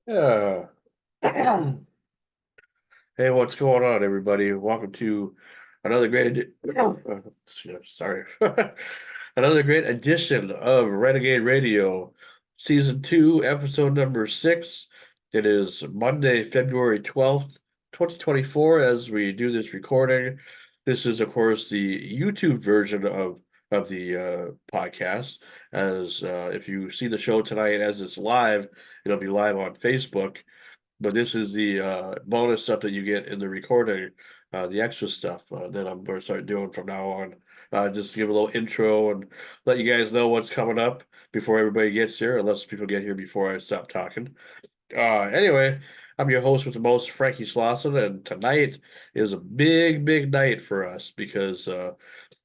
Yeah. Hey, what's going on, everybody? Welcome to another sorry, another great edition of Renegade Radio, Season 2, Episode number 6. It is Monday, February 12th, 2024, as we do this recording. This is, of course, the YouTube version of the podcast. As if you see the show tonight as it's live, it'll be live on Facebook. But this is the bonus stuff that you get in the recording, the extra stuff that I'm going to start doing from now on. Just to give a little intro and let you guys know what's coming up before everybody gets here, unless people get here before I stop talking. Anyway, I'm your host with the most, Frankie Slauson, and tonight is a big, big night for us because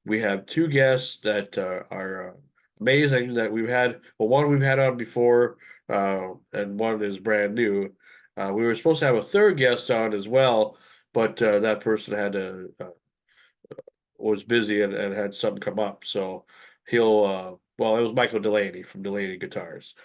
we have two guests that are amazing that we've had. Well, one we've had on before, and one is brand new. We were supposed to have a third guest on as well, but that person had to was busy and had something come up. So he'll well, it was Michael Delaney from Delaney Guitars.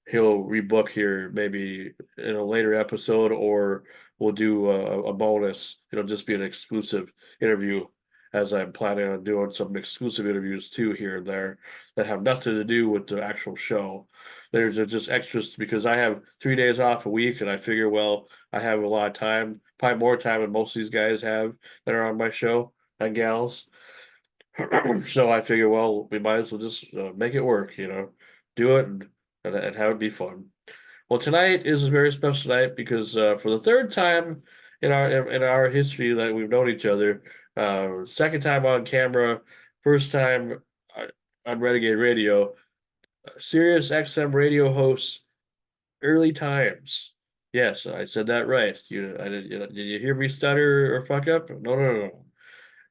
He'll rebook here maybe in a later episode, or we'll do a bonus. It'll just be an exclusive interview, as I'm planning on doing some exclusive interviews too here and there that have nothing to do with the actual show. There's just extras because I have 3 days off a week, and I figure, well, I have a lot of time, probably more time than most of these guys have that are on my show and gals. So I figure, well, we might as well just make it work, do it and have it be fun. Well, tonight is a very special night because for the third time in our history that we've known each other, second time on camera, first time on Renegade Radio, Sirius XM radio host, early times. Yes, I said that right. Did you hear me stutter or fuck up? No, no, no, no.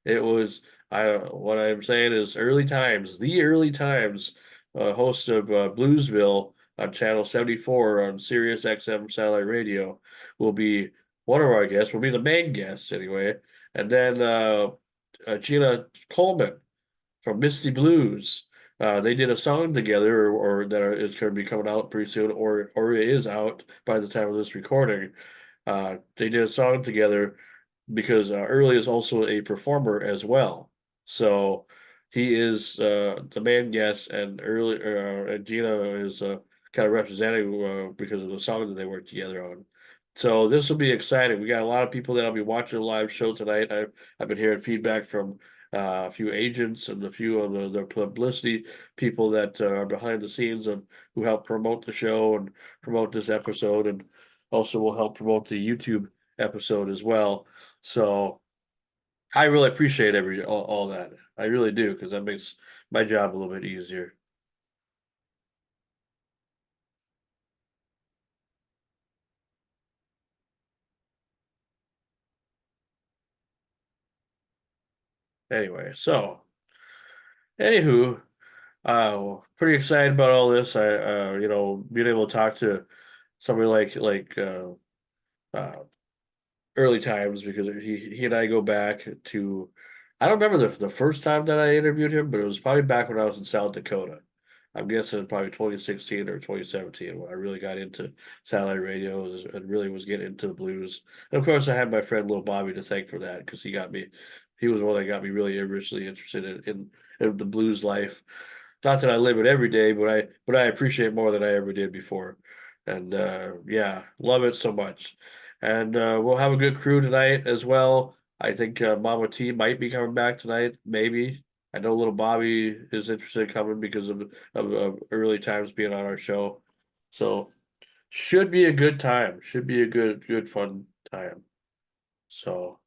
It was what I'm saying is early times, the early times, host of Bluesville on channel 74 on Sirius XM satellite radio will be one of our guests, will be the main guest anyway. And then Gina Coleman from Misty Blues. They did a song together, or that is going to be coming out pretty soon, or it is out by the time of this recording. They did a song together because Early is also a performer as well. So he is the main guest, and and Gina is kind of representing because of the song that they worked together on. So this will be exciting. We got a lot of people that'll be watching the live show tonight. I've been hearing feedback from a few agents and a few of the publicity people that are behind the scenes and who help promote the show and promote this episode, and also will help promote the YouTube episode as well. So I really appreciate all that. I really do, because that makes my job a little bit easier. Anyway, so anywho, pretty excited about all this. I being able to talk to somebody like uh early times, because he and I go back to, I don't remember the first time that I interviewed him, but it was probably back when I was in South Dakota. I'm guessing probably 2016 or 2017 when I really got into satellite radio and really was getting into the blues. And of course, I had my friend Lil Bobby to thank for that, because he was the one that got me really originally interested in the blues life. Not that I live it every day, but I appreciate more than I ever did before. And yeah, love it so much. And we'll have a good crew tonight as well. I think Mama T might be coming back tonight, maybe. I know little Bobby is interested in coming because of early times being on our show. So should be a good time. Should be a good fun time. So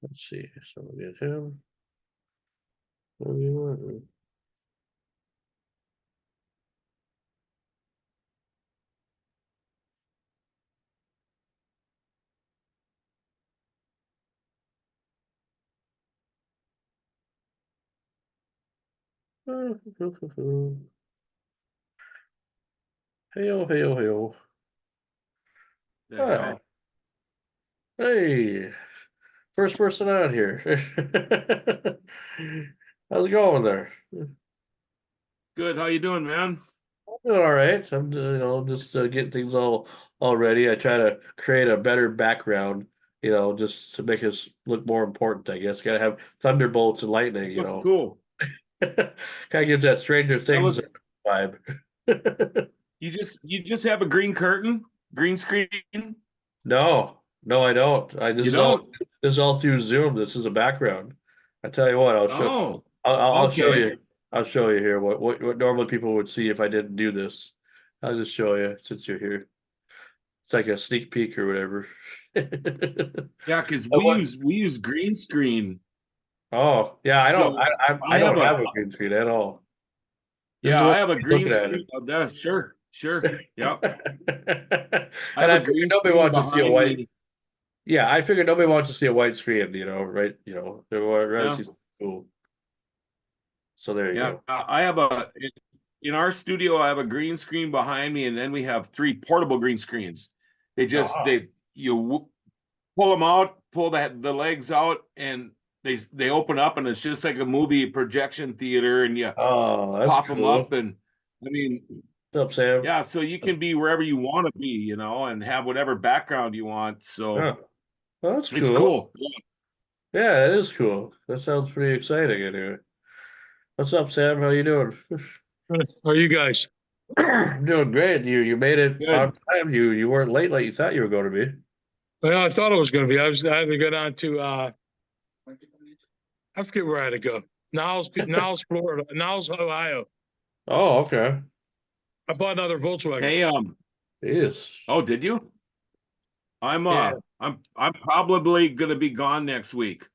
let's see. So we'll get him. Heyo, heyo, heyo. The Hi. hell. Hey, first person out here. How's it going there? Good. How you doing, man? Doing all right. I'm just getting things all ready. I try to create a better background, just to make us look more important, I guess. Gotta have thunderbolts and lightning, That looks cool. Kind of gives that Stranger That Things looks. vibe. You just have a green curtain, green screen. No, no, I don't. I You This is all don't. this is all through Zoom. This is a background. I tell you what, Oh, I'll show okay. you. I'll show you here what normally people would see if I didn't do this. I'll just show you since you're here. It's like a sneak peek or whatever. Yeah, because Oh, we what? use green screen. Oh, yeah, So I I have don't a have a green screen at all. This is yeah, what I have a I'm green looking at screen. it. Sure, sure. Yep. I And have I a figured green nobody screen wants to see a behind white. me. Yeah, I figured nobody wants to see a white screen, right? They want to rather Yeah, see something cool. So there you yeah. go. I have a in our studio. I have a green screen behind me, and then we have three portable green screens. Oh, Pull them out, pull the legs out, and they open up, and it's just like a movie projection theater, and you oh, that's pop them up, cool. and I mean, What's up, Sam? yeah, so you can be wherever you want to be, and have whatever background you want. So Oh, well, that's it's cool. cool. Yeah, it is cool. That sounds pretty exciting anyway. What's up, Sam? How you doing? How are you guys? Doing great. You made it on Good. time. You weren't late like you thought you were going to be. Well, I thought it was going to be. I had to go down to I forget where I had to go. Niles, Florida, Niles, Ohio. Oh, okay. I bought another Volkswagen. Hey, Yes. oh, did you? Yeah. I'm probably gonna be gone next week.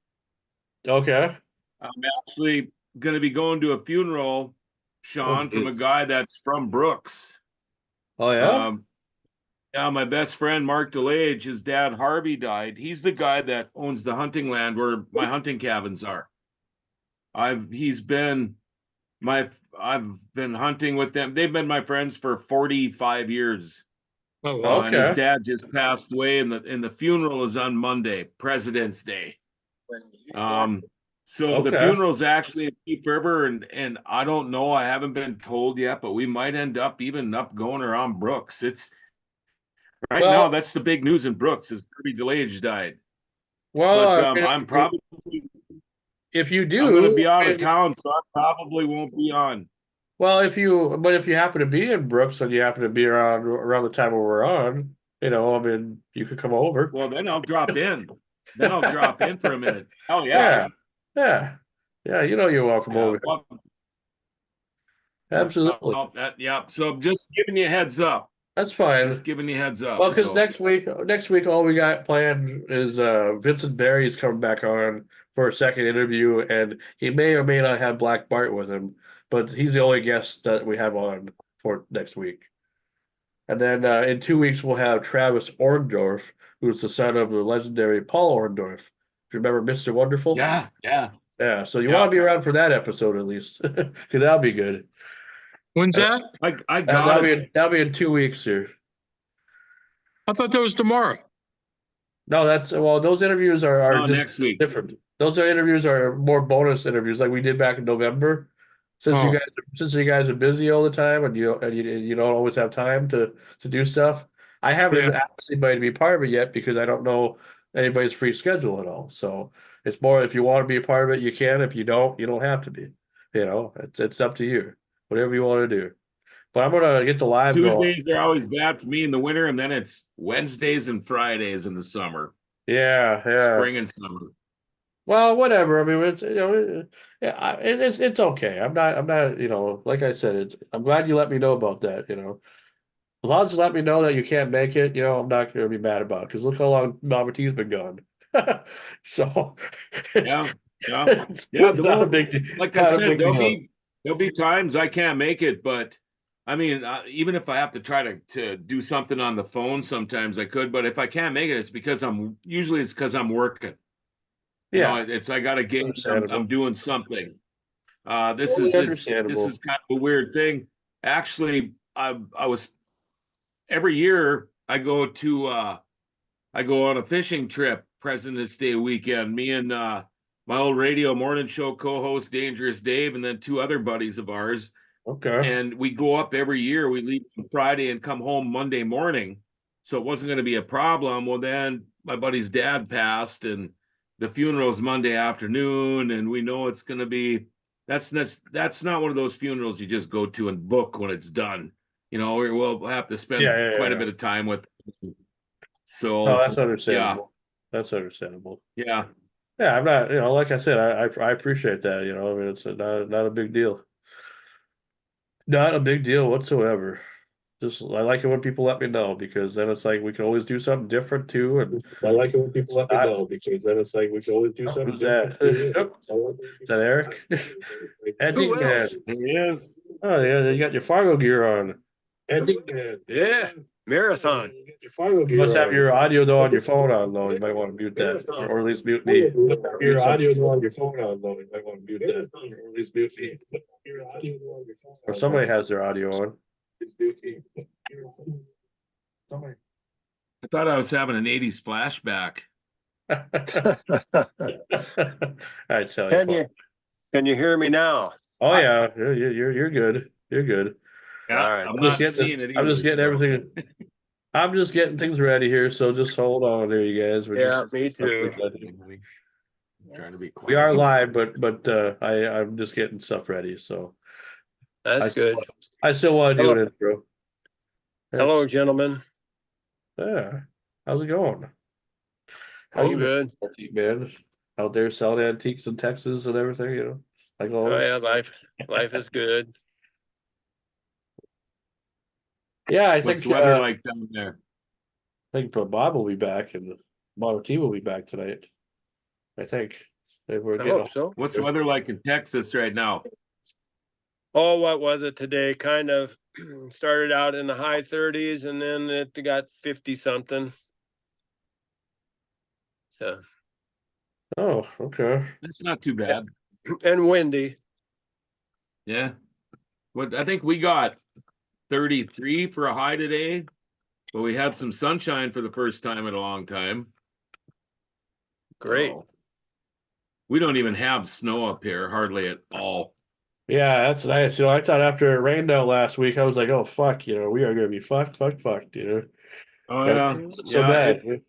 Okay. I'm actually gonna be going to a funeral, Oh, Sean, from a geez. guy that's from Brooks. Oh, yeah. Um, Yeah, my best friend Mark DeLage, his dad Harvey died. He's the guy that owns the hunting land where my hunting cabins are. He's been I've been hunting with them. They've been my friends for 45 years. Oh wow. And his Okay. dad just passed away, and the funeral is on Monday, President's Day. Um, so the Okay. funeral's actually in Thief River, and I don't know, I haven't been told yet, but we might end up even up going around Brooks. It's right now, Well, that's the big news in Brooks is Kirby DeLage died. well, But I mean, if you I'm going to do, be out I of mean, town, so I probably won't be on. well, but if you happen to be in Brooks and you happen to be around the time where we're on, I mean, you could come over. Well, then I'll drop in. Then I'll drop in for a minute. Oh yeah, Yeah. Yeah. Yeah, you're welcome yeah. over here. Well, Absolutely. yeah. So just giving you a heads up. That's fine. Just giving you a heads up. Well, because So next week, all we got planned is Vincent Barry's coming back on for a second interview, and he may or may not have Black Bart with him, but he's the only guest that we have on for next week. And then in 2 weeks, we'll have Travis Orndorff, who's the son of the legendary Paul Orndorff. Do you remember Mr. Wonderful? yeah, yeah, Yeah, so you want yeah. to be around for that episode at least, because that'll be good. When's And that? I got it. that'll be in 2 weeks here. I thought that was tomorrow. No, well, those interviews are No, just next week. different. Those interviews are more bonus interviews like we did back in November. Since you Oh, guys since you guys are busy all the time and you don't always have time to do stuff. I yeah. haven't asked anybody to be part of it yet because I don't know anybody's free schedule at all. So it's more if you want to be a part of it, you can. If you don't have to be. It's up to you. Whatever you want to do. But I'm gonna get the live going. Tuesdays are always bad for me in the winter, and then it's Wednesdays and Fridays in the summer, Yeah, yeah. spring and summer. Well, whatever. I mean, yeah, it's okay. I'm not. Like I said, I'm glad you let me know about that. As long as you let me know that you can't make it, I'm not going to be mad about it. Because look how long Mama T's been gone. So it's Yeah, yeah, it's yeah. not a Well, big like I not a said, big deal. there'll be times I can't make it, but I mean, even if I have to try to do something on the phone, sometimes I could. But if I can't make it, it's because I'm working. Yeah, It's I got a gig, I'm understandable. doing something. Totally This understandable. is kind of a weird thing. Actually, I was every year I go on a fishing trip President's Day weekend. Me and my old radio morning show co-host Dangerous Dave, and then two other buddies of ours. Okay. And we go up every year. We leave on Friday and come home Monday morning. So it wasn't going to be a problem. Well, then my buddy's dad passed, and the funeral's Monday afternoon, and we know it's going to be that's not one of those funerals you just go to and book when it's done. You know, we'll have to spend quite a bit of time with. So Oh, that's understandable. That's understandable. Yeah. Yeah, I'm not, like I said, I appreciate that, I mean, it's not a big deal. Not a big deal whatsoever. Just, I like it when people let me know, because then it's like we can always do something different too. And I like it when people let me know, because then it's like we can always do something who's that? different. Is that Eric? Eddie, Who man. else? He is. Oh, yeah, you got your Fargo gear on. Eddie, man. Yeah, marathon. You must have your audio though on your phone on though. You might want to mute that, or at least mute me. Your audio on your phone on though. You might want to mute that, or at least mute me. Or somebody has their audio on. Somebody. I thought I was having an 80s flashback. I tell Can you hear me now? Oh yeah, you're good. You're good. Yeah, All right. I'm not seeing it. I'm just getting either, so. everything. I'm just getting things ready here, so just hold on there, you guys. Me too. I'm trying to be quiet. We are live, but I'm just getting stuff ready. So That's good. I still want to do Hello. an intro. Hello, gentlemen. Yeah, how's it going? How Oh, you good. been, man? Out there selling antiques in Texas and everything, like Oh always. yeah, life is good. Yeah, I What's think the weather like down there? I think Bob will be back and Model T will be back tonight. I think they were I getting. hope so. What's the weather like in Texas right now? Oh, what was it today? Kind of started out in the high 30s and then it got 50 something. So, Oh, okay. That's not too bad. and windy. Yeah. What I think we got 33 for a high today, but we had some sunshine for the first time in a long time. Great. So, we don't even have snow up here, hardly at all. Yeah, that's nice. I thought after it rained out last week, I was like, oh fuck, we are gonna be fucked. Oh But yeah. so Yeah, bad.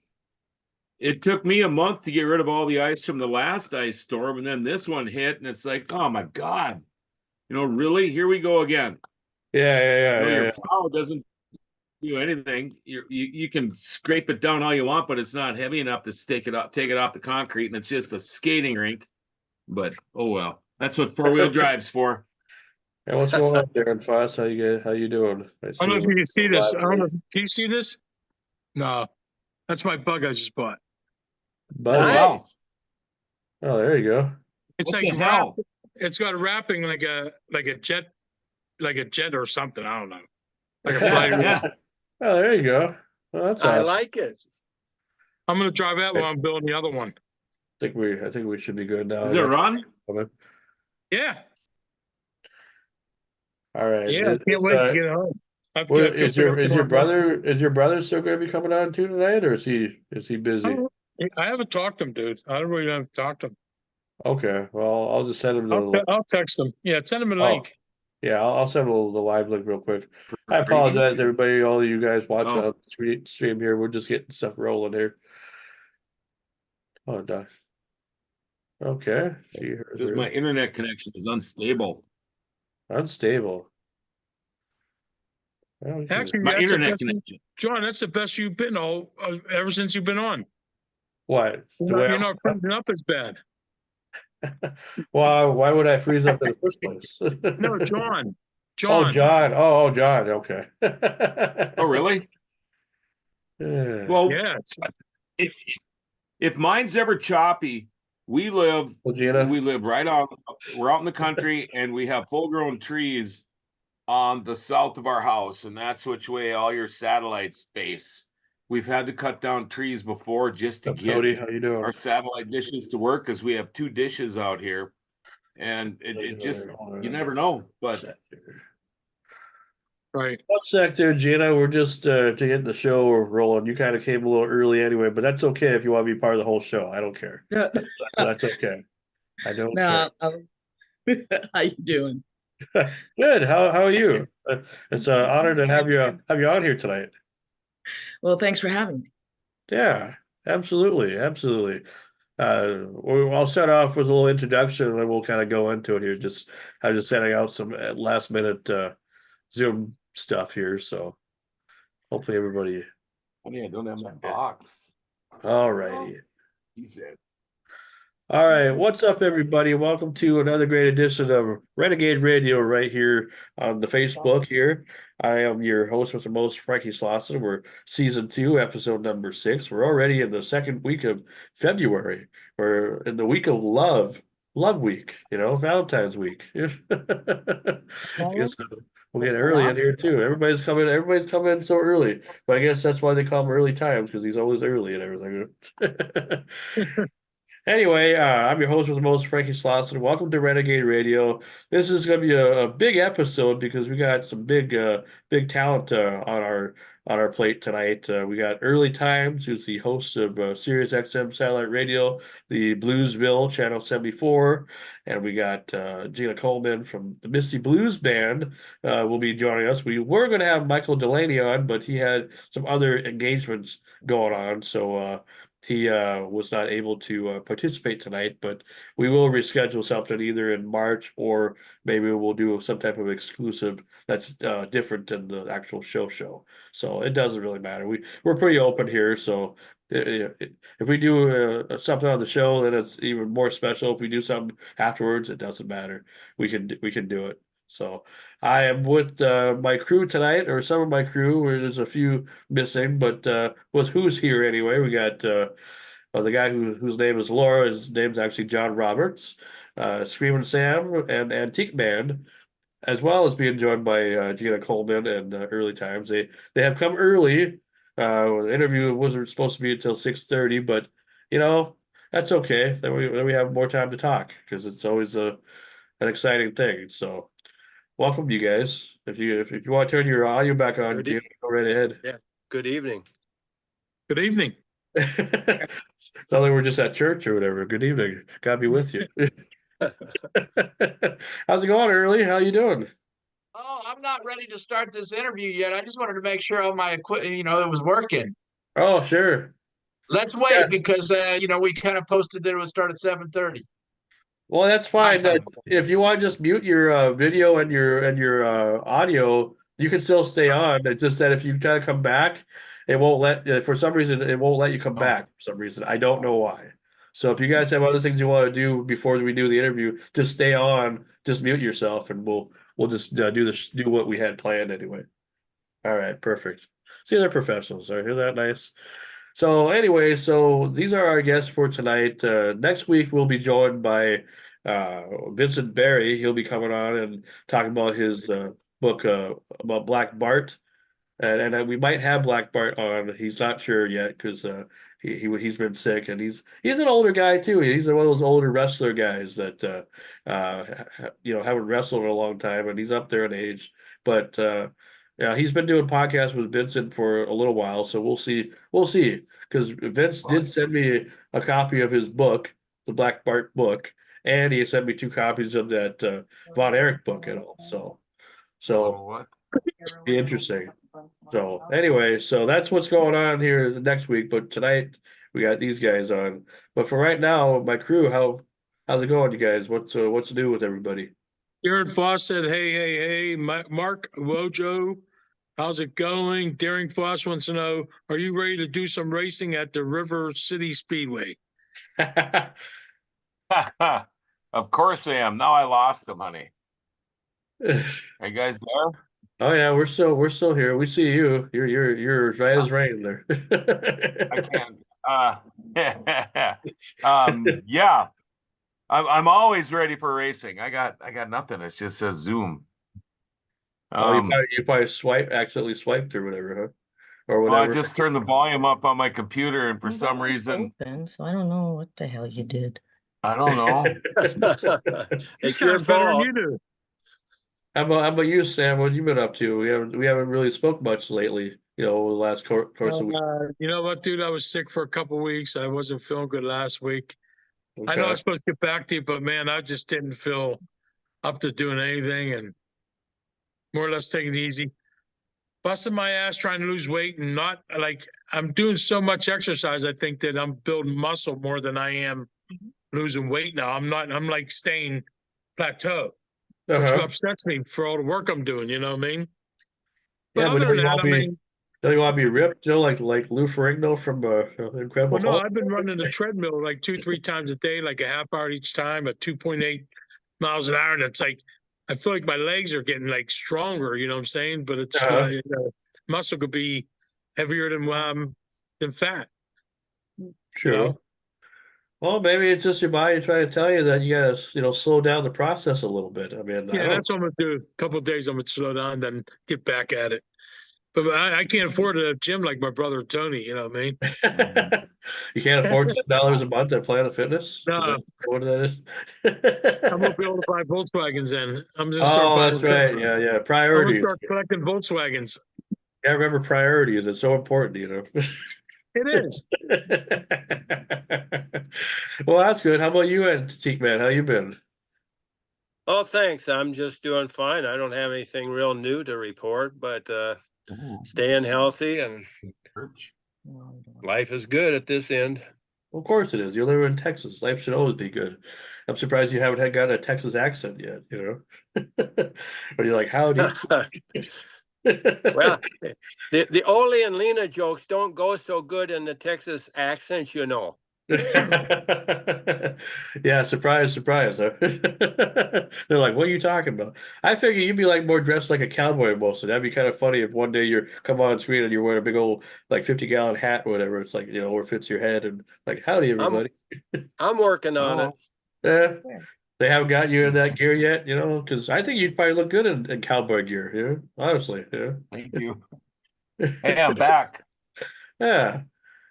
it took me a month to get rid of all the ice from the last ice storm, and then this one hit, and it's like, oh my God. Really? Here we go again. Yeah. Your plow doesn't do anything. You can scrape it down all you want, but it's not heavy enough to take it off the concrete, and it's just a skating rink. But oh well, that's what 4-wheel drive's for. And what's going on there in Foss? How you doing? I don't know if you can see this. I don't know. Can you see this? No, that's my bug I just bought. Nice. Oh, there you go. It's What like the hell? It's got wrapping like a jet, or something. I don't know. Like a flight. Yeah. Oh, there you go. Well, that's I awesome. like it. I'm gonna drive that while I'm building the other one. I think we should be good now. Does it run? Yeah. All right. Yeah. I can't wait to get home. Is your brother still going to be coming on too tonight, or is he busy? I haven't talked to him, dude. I don't really have to talk to him. Okay, well, I'll just send him the. I'll text him. Yeah, send him a Oh. link. Yeah, I'll send the live link real quick. I apologize, everybody, all of you guys watching Oh. on the stream here. We're just getting stuff rolling here. Oh, gosh. Okay. It says my internet connection is unstable. Unstable. Actually, My that's internet connection. John, that's the best you've been ever since you've been on. What? You're not freezing up as bad. Well, why would I freeze up in the first place? No, John. Oh, John. Oh, John. Okay. Oh, really? Yeah. Well, Yeah. if mine's ever choppy, we live Gina? right on. We're out in the country, and we have full-grown trees on the south of our house, and that's which way all your satellites face. We've had to cut down trees before just to get Cody, how you doing? our satellite dishes to work, because we have 2 dishes out here, and it just, you never know. But Right. One sec there, Gina. We're just to get the show rolling. You kind of came a little early anyway, but that's okay if you want to be part of the whole show. I don't care. Yeah. That's okay. I don't No, how you doing? care. Good. How are you? It's an honor to have you on here tonight. Well, thanks for having me. Yeah, absolutely, absolutely. I'll start off with a little introduction, and then we'll kind of go into it here. I'm just setting out some last minute Zoom stuff here, so hopefully everybody. Honey, I don't have my box. All righty. He said. All right, what's up, everybody? Welcome to another great edition of Renegade Radio right here on the Facebook here. I am your host with the most, Frankie Slauson. We're season 2, episode number 6. We're already in the second week of February. We're in the week of love week, Valentine's week. I guess we'll get early in here too. Everybody's coming so early. But I guess that's why they call him early times, because he's always early and everything. Anyway, I'm your host with the most, Frankie Slauson. Welcome to Renegade Radio. This is going to be a big episode because we got some big talent on our plate tonight. We got Early Times, who's the host of Sirius XM Satellite Radio, the Bluesville Channel 74, and we got Gina Coleman from the Misty Blues Band will be joining us. We were going to have Michael Delaney on, but he had some other engagements going on, so he was not able to participate tonight, but we will reschedule something either in March, or maybe we'll do some type of exclusive that's different than the actual show. So it doesn't really matter. We're pretty open here. So if we do something on the show, then it's even more special. If we do something afterwards, it doesn't matter. We can do it. So I am with my crew tonight, or some of my crew, where there's a few missing, but with who's here anyway. We got the guy whose name is Laura. His name's actually John Roberts, Screaming Sam, and Antique Man, as well as being joined by Gina Coleman and Early Times. They have come early. The interview wasn't supposed to be until 6:30, but that's okay. Then we have more time to talk, because it's always an exciting thing. So. Welcome, you guys. If you want to turn your audio back on, Gina, go right ahead. Yeah. Good evening. Good evening. It's not like we're just at church or whatever. Good evening. God be with you. How's it going, Early? How you doing? Oh, I'm not ready to start this interview yet. I just wanted to make sure all my equipment, it was working. Oh, sure. Let's Yeah. wait because we kind of posted that it would start at 7:30. Well, that's fine. time. If you want to just mute your video and your audio, you can still stay on. It's just that if you try to come back, it won't for some reason it won't let you come back for some reason. I don't know why. So if you guys have other things you want to do before we do the interview, just stay on, just mute yourself, and we'll just do what we had planned anyway. All right, perfect. See, they're professionals. Isn't that nice? So anyway, these are our guests for tonight. Next week we'll be joined by Vincent Barry. He'll be coming on and talking about his book about Black Bart, and we might have Black Bart on. He's not sure yet because he's been sick, and he's an older guy too. He's one of those older wrestler guys that haven't wrestled in a long time, and he's up there in age, but. Yeah, he's been doing podcasts with Vincent for a little while, so we'll see. Because Vince did send me a copy of his book, the Black Bart book, and he sent me 2 copies of that Von Erich book and all. So What? be interesting. So anyway, so that's what's going on here the next week. But tonight we got these guys on. But for right now, my crew, how's it going, you guys? What's new with everybody? Darren Foss said, hey, Mark Wojo, how's it going? Daring Foss wants to know, are you ready to do some racing at the River City Speedway? Of course I am. Now I lost him, honey. Are you guys there? Oh yeah, we're still here. We see you. You're right as rain there. I can't. Yeah. I'm always ready for racing. I got nothing. It just says Zoom. You probably accidentally swiped or whatever, huh? Or Well, whatever. I just turned the volume up on my computer, and for some reason, open, so I don't know what the hell you did. I don't know. It's He your sounds better than fault. you do. how about you, Sam? What have you been up to? We haven't really spoke much lately, over the last course of the week. You know what, dude? I was sick for a couple weeks. I wasn't feeling good last week. I know I Okay. was supposed to get back to you, but man, I just didn't feel up to doing anything and more or less taking it easy. Busting my ass trying to lose weight and not like I'm doing so much exercise. I think that I'm building muscle more than I am losing weight now. I'm like staying plateau, which Uh-huh. upsets me for all the work I'm doing. You know what I mean? But Yeah, but other don't than you that, want I to be mean, don't you want to be ripped, like Lou Ferrigno from Incredible well, no, Hulk? I've been running the treadmill like 2, 3 times a day, like a half hour each time at 2.8 miles an hour. And it's like, I feel like my legs are getting like stronger, you know what I'm saying? But it's not, Uh-huh. muscle could be heavier than fat, you True. know? Well, maybe it's just your body trying to tell you that you gotta, slow down the process a little bit. I mean, I Yeah, don't. that's what I'm gonna do. A couple of days I'm gonna slow down, then get back at it. But I can't afford a gym like my brother Tony, you know what I mean? You can't afford $10 a month at Planet Fitness? Is that No, what that I'm gonna be is? able to buy Volkswagens then. Oh, that's right. Yeah, yeah. I'm gonna Priorities. start collecting Volkswagens. Yeah, remember priorities. It's so important. It is. Well, that's good. How about you, Antique Man? How you been? Oh, thanks. I'm just doing fine. I don't have anything real new to report, but staying healthy and life is good at this end. Of course it is. You live in Texas. Life should always be good. I'm surprised you haven't got a Texas accent yet. Or you're like, howdy. Well, the Ole and Lena jokes don't go so good in the Texas accent, you know. Yeah, surprise, surprise. Huh? They're like, what are you talking about? I figure you'd be like more dressed like a cowboy mostly. That'd be kind of funny if one day you're come on screen and you're wearing a big old like 50-gallon hat or whatever. It's like, where it fits your head and like, howdy I'm everybody. I'm working on it. Yeah. They haven't got you in that gear yet, because I think you'd probably look good in cowboy gear, honestly, Thank you. Hey, I'm back. Yeah.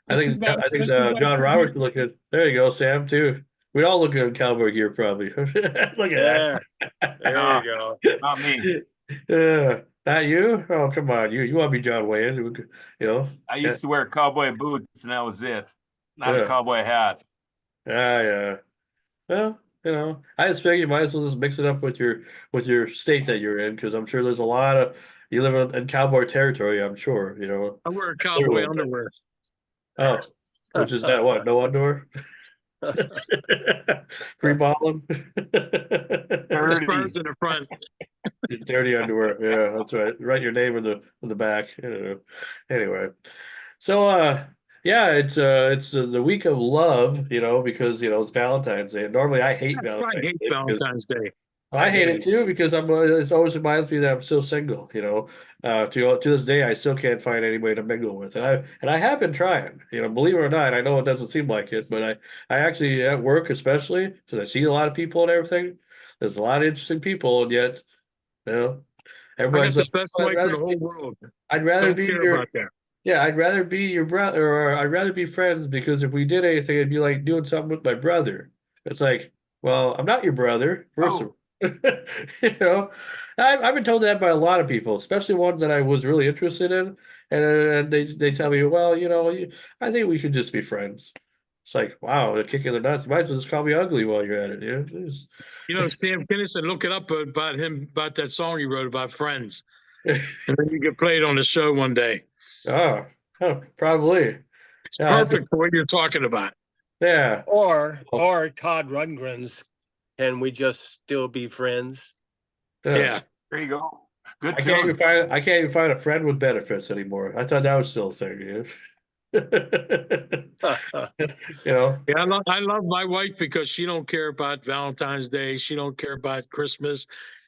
I Misty think Bite, I think Misty Bite John said Roberts would look good. There you go, Sam too. We all look good in cowboy gear, probably. Look at There, there No, you go. not me. that. Not you? Oh, come on. You want to be John Wayne? I Yeah, used to wear cowboy boots and that was it. Not a yeah, cowboy hat. yeah. Well, I just figure you might as well just mix it up with your state that you're in, because I'm sure there's a lot of you live in cowboy territory. I'm sure, I wear Clear a cowboy little bit. underwear. Oh, which is that what? No underwear? Free balling? The Dirty. spurs in the front. Dirty underwear. Yeah, that's right. Write your name in the back. Anyway, so yeah, it's the week of love, because it's Valentine's Day. Normally, I hate Yes, I Valentine's hate Day because Valentine's Day. I hate it too because it always reminds me that I'm still single. To this day, I still can't find anybody to mingle with, and I have been trying. Believe it or not, I know it doesn't seem like it, but I actually at work especially because I see a lot of people and everything. There's a lot of interesting people, and yet you know I got everybody's the like, best "Oh, wife in the whole world. I'd rather Don't be care your about that. yeah, I'd rather be your brother, or I'd rather be friends because if we did anything, it'd be like doing something with my brother." It's like, well, I'm not your brother, first of Oh, all. You know, I've been told that by a lot of people, especially ones that I was really interested in, and they tell me, well, I think we should just be friends. It's like, wow, they're kicking the nuts. You might as well just call me ugly while you're at it. Jeez. You know, Sam Kinison, look it up about him, about that song he wrote about friends. And then you get played on the show one day. Oh, probably. It's Yeah, perfect for what you're talking about. yeah. Or Todd Rundgren's. Can we just still be friends? Yeah. Yeah. there you go. Good I can't even find a friend with benefits anymore. I thought that was still a thing. You know? Yeah, I love my wife because she don't care about Valentine's Day. She don't care about Christmas.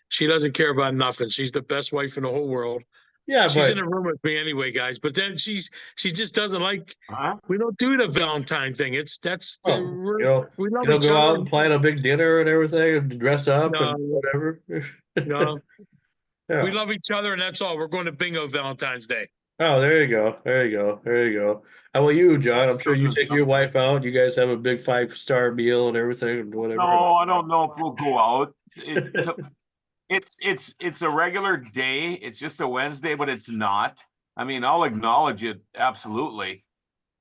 She doesn't care about nothing. She's the best wife in the whole world. Yeah, She's in but a room with me anyway, guys. But then she just doesn't like. Huh? We don't do the Valentine thing. That's the oh, we love each go other. out and plan a big dinner and everything and dress up and No, whatever. no, we Yeah. love each other, and that's all. We're going to bingo Valentine's Day. Oh, there you go. There you go. There you go. How about you, John? I'm sure you Doing take your something. wife out. You guys have a big 5-star meal and everything and whatever. No, I don't know if we'll go out. It's a regular day. It's just a Wednesday, but it's not. I mean, I'll acknowledge it absolutely.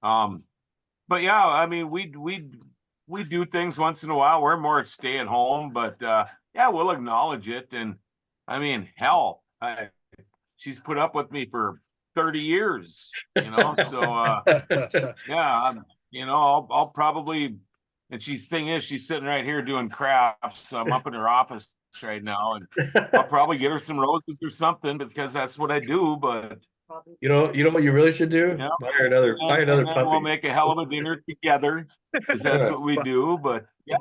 But yeah, I mean, we do things once in a while. We're more stay at home, but yeah, we'll acknowledge it. And I mean, hell, she's put up with me for 30 years, so yeah, I'll probably, and thing is, she's sitting right here doing crafts. So I'm up in her office right now, and I'll probably get her some roses or something because that's what I do. But You know what you really should do? yeah, Buy and another then we'll puppy. make a hell of a dinner together because that's Yeah. what we do. But yeah,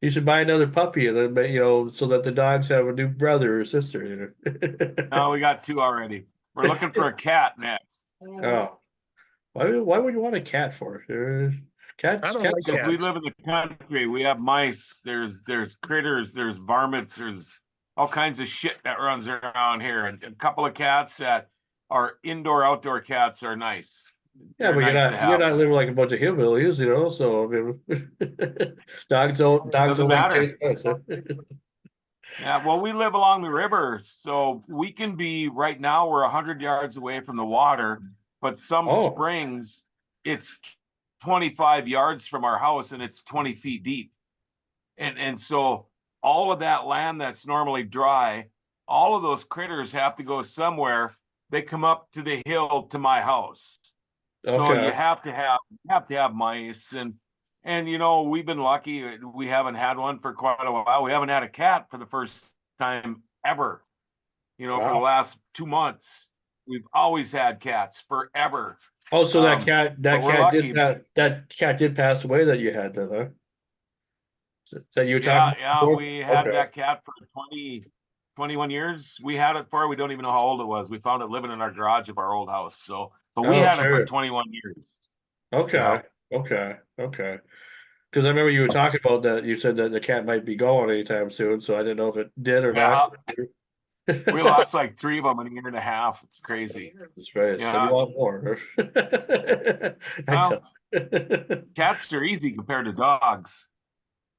You should buy another puppy and then so that the dogs have a new brother or sister, no, we got 2 already. We're looking for a cat next. Oh. Why would you want a cat for? I don't like Because we cats. live in the country, we have mice, there's critters, there's varmints, there's all kinds of shit that runs around here. And a couple of cats that are outdoor cats are nice. Yeah, They're but nice to you're have. not living like a bunch of hillbillies, so I mean dogs Doesn't don't like matter. taste buds, huh? Yeah, well, we live along the river, so we can be right now we're 100 yards away from the water, but some Oh, springs it's 25 yards from our house and it's 20 feet deep. And so all of that land that's normally dry, all of those critters have to go somewhere. They come up to the hill to my house. So you okay. have mice and we've been lucky. We haven't had one for quite a while. We haven't had a cat for the first time ever. For the Wow. last 2 months. We've always had cats forever. Oh, so that But we're lucky. that cat did pass away that you had then, huh? That you were talking Yeah, about before? we had Okay. that cat for 21 years. We had it for, we don't even know how old it was. We found it living in our garage of our old house. But we Oh, had it for sure. 21 years. Okay. Yeah. Okay. Okay. Because I remember you were talking about that. You said that the cat might be going anytime soon, so I didn't know if it did or Yeah. not. We lost like 3 of them in a year and a half. It's crazy. That's right. So you Yeah. want more? I Well, tell. cats are easy compared to dogs.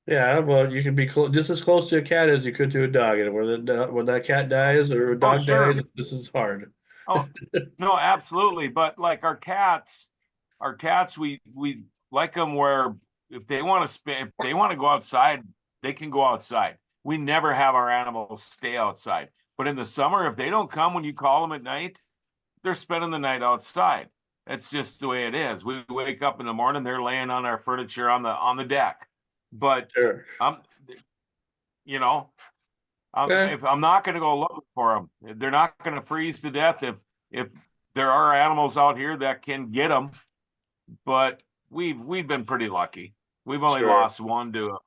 Yeah, well, you can be just as close to a cat as you could to a dog, and when that cat dies or a Oh, dog dies, sure. this is hard. Oh, no, absolutely. But like our cats, we like them where if they want to if they want to go outside, they can go outside. We never have our animals stay outside. But in the summer, if they don't come when you call them at night, they're spending the night outside. That's just the way it is. We wake up in the morning, they're laying on our furniture on the deck. But Sure. I'm, you know, Yeah, if I'm not going to go looking for them, they're not going to freeze to death if there are animals out here that can get them. But we've been pretty lucky. We've only sure. lost one to a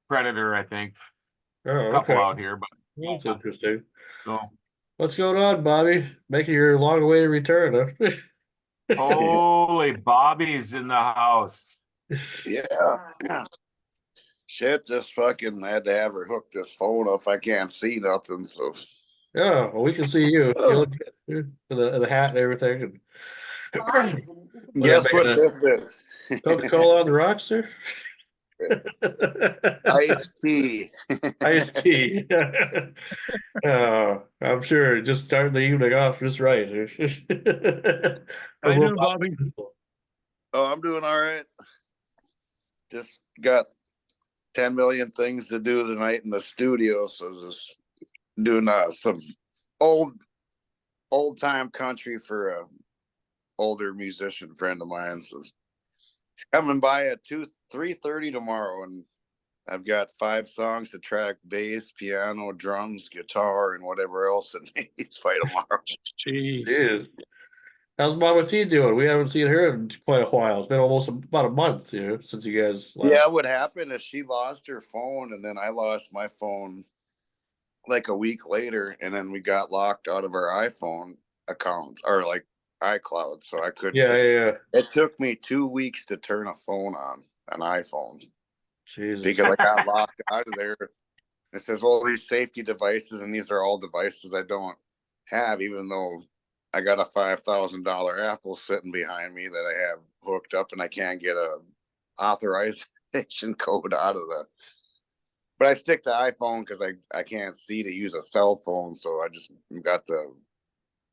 predator, I think. Oh, A couple okay. out here, but That's yeah. interesting. So What's going on, Bobby? Making your long-awaited return, huh? holy Bobby's in the house. Yeah. Shit, just fucking had to have her hook this phone up. I can't see nothing, so Yeah, well, we can see you. You look good the hat and everything. And guess what this is? Coca-Cola on the rocks, sir? Iced tea. Iced tea. I'm sure just starting the evening off just right. How you doing, Bobby? Oh, I'm doing all right. Just got 10 million things to do tonight in the studio, so just doing some old time country for a older musician friend of mine. So he's coming by at 3:30 tomorrow, and I've got 5 songs to track: bass, piano, drums, guitar, and whatever else it needs by tomorrow. Jeez. Dude. How's Mama T doing? We haven't seen her in quite a while. It's been almost about a month, since you guys last. Yeah, what happened is she lost her phone, and then I lost my phone like a week later, and then we got locked out of our iPhone account or like iCloud, so I couldn't. Yeah. It took me 2 weeks to turn a phone on, an iPhone, Jesus. because I got locked out of there. It says, well, these safety devices, and these are all devices I don't have, even though I got a $5,000 Apple sitting behind me that I have hooked up, and I can't get a authorization code out of but I stick to iPhone because I can't see to use a cell phone, so I just got the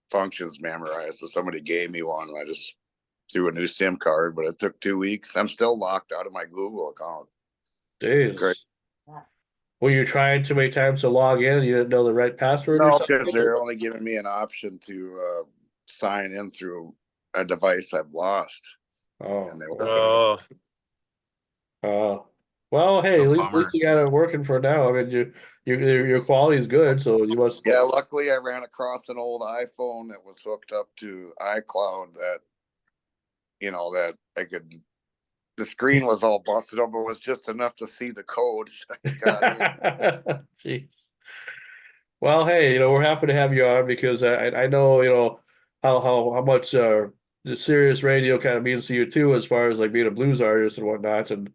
functions memorized. So somebody gave me one, and I just threw a new SIM card. But it took 2 weeks. I'm still locked out of my Google account. It's great. Days. Were you trying too many times to log in and you didn't know the right password or No, something? because they're only giving me an option to sign in through a device I've lost, Oh, and they Oh, well, hey, A at least bummer. you got it working for now. I mean, your quality's good, so you must. yeah. Luckily, I ran across an old iPhone that was hooked up to iCloud that I could. The screen was all busted up, but it was just enough to see the code. Jeez. Well, hey, we're happy to have you on because I know, how much the Sirius radio kind of means to you too, as far as like being a blues artist and whatnot, and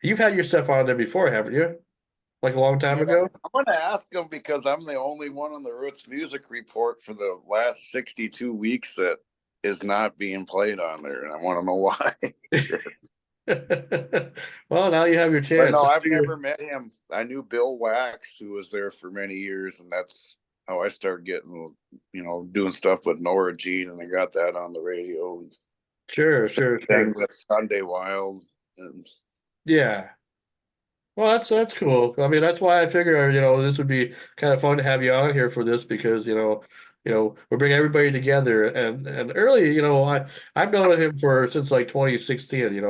you've had your stuff on there before, haven't you? Like a long time Yeah, ago? I'm going to ask them because I'm the only one on the Roots Music Report for the last 62 weeks that is not being played on there, and I want to know why. Well, now you have your But chance. no, I've never met him. I knew Bill Wax, who was there for many years, and that's how I started getting, doing stuff with Nora Jean, and I got that on the radio. And Sure. thing with Sunday Wild, and Yeah. Well, that's cool. I mean, that's why I figure, this would be kind of fun to have you on here for this because, we bring everybody together and early, I've known him since like 2016.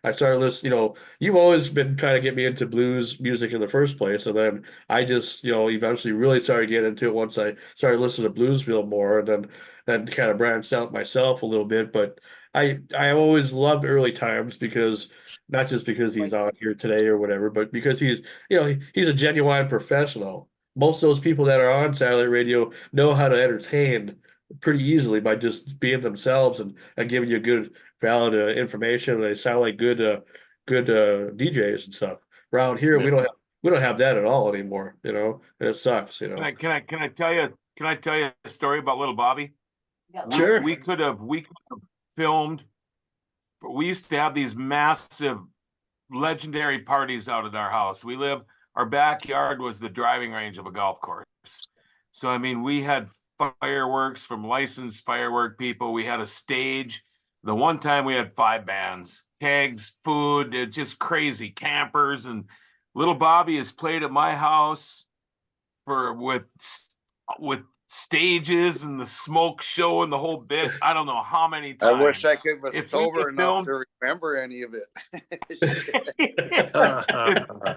I started listening, you've always been trying to get me into blues music in the first place. And then I just, eventually really started getting into it once I started listening to bluesville more and then kind of branched out myself a little bit. But I always loved early times because not just because he's on here today or whatever, but because he's a genuine professional. Most of those people that are on satellite radio know how to entertain pretty easily by just being themselves and giving you good, valid information. They sound like good DJs and stuff. Around here, we don't have that at all anymore, and it sucks. Can I tell you a story about little Bobby? Sure. We could have filmed. We used to have these massive legendary parties out at our house. Our backyard was the driving range of a golf course. So, I mean, we had fireworks from licensed firework people. We had a stage. The one time we had 5 bands, kegs, food, it's just crazy, campers. And little Bobby has played at my house with stages and the smoke show and the whole bit. I don't know how many I times. wish I could was If we sober could enough film- to remember any of it.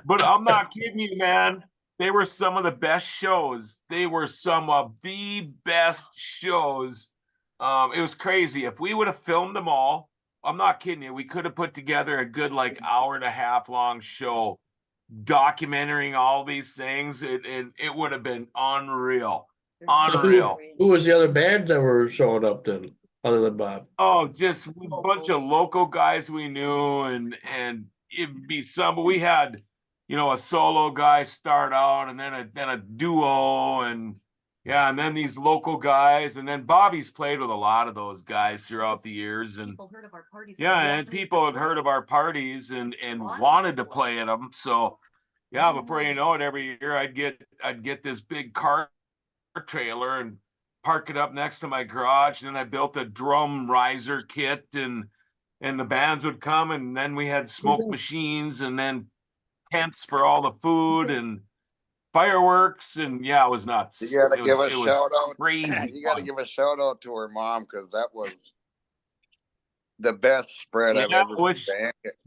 But I'm not kidding you, man. They were some of the best shows. They were some of the best shows. It was crazy. If we would have filmed them all, I'm not kidding you, we could have put together a good like hour and a half long show documenting all these things. It would have been unreal. So who was the other bands that were showing up then, other than Bob? Oh, just a bunch of local guys we knew, and it'd be some. But we had, a solo guy start out, and then a duo, and yeah, and then these local guys, and then Bobby's played with a lot of those guys throughout the years, and yeah, and people had heard of our parties and wanted to play at them. So yeah, before you know it, every year I'd get this big car trailer and park it up next to my garage. And then I built a drum riser kit and the bands would come, and then we had smoke machines and then tents for all the food and fireworks. And yeah, it was nuts. You gotta give a shout out. Crazy. You gotta give a shout out to her mom because that was the best spread I've ever been.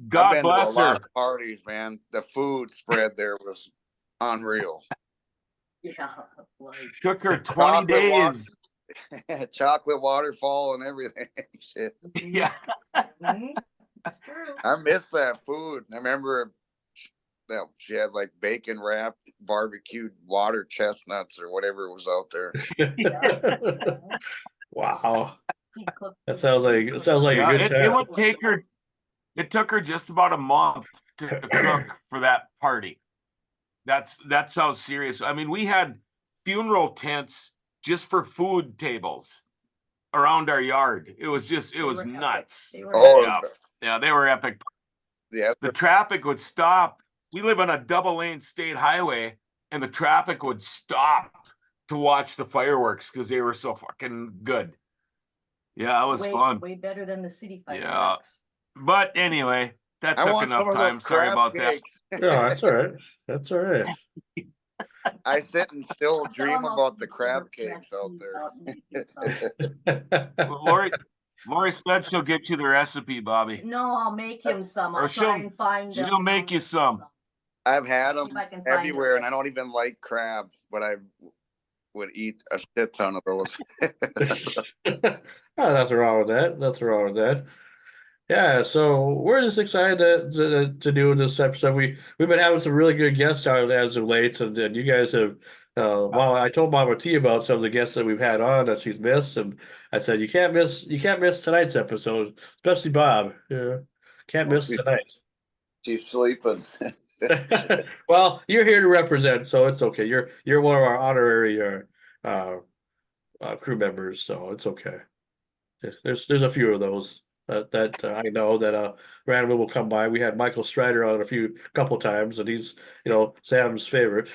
God I've been bless to a lot her. of parties, man. The food spread there was unreal. Yeah. Took her 20 days. Chocolate waterfall and everything. Shit. Yeah. I miss that food. I remember that she had like bacon wrapped barbecued water chestnuts or whatever was out there. Wow. That sounds like a good time. It would take her. It took her just about a month to cook for that party. That's how serious. I mean, we had funeral tents just for food tables around our yard. It was nuts. Oh, yeah, they were epic. Yeah, the traffic would stop we live on a double lane state highway, and the traffic would stop to watch the fireworks because they were so fucking good. Yeah, it was fun. Way better than the city Yeah. fireworks. But anyway, that I took want some enough of time. those Sorry crab about that. cakes. No, that's all right. That's all right. I sit and still dream Almost about the equal crab to cakes out Jackson, there. Well, Lori said she'll get you the recipe, Bobby. No, I'll make him some. Or I'll try and find them. she'll make you some. I've had See them if I can find everywhere, the and I don't even like crab, but I would eat a shit ton of those. Oh, nothing wrong with that. Nothing wrong with that. Yeah, so we're just excited to do this episode. We've been having some really good guests on as of late, and you guys have. Well, I told Mama T about some of the guests that we've had on that she's missed, and I said you can't miss tonight's episode, especially Bob. Yeah, can't miss tonight. She's sleeping. Well, you're here to represent, so it's okay. You're one of our honorary crew members, so it's okay. There's a few of those that I know that randomly will come by. We had Michael Strider on a couple times, and he's Sam's favorite.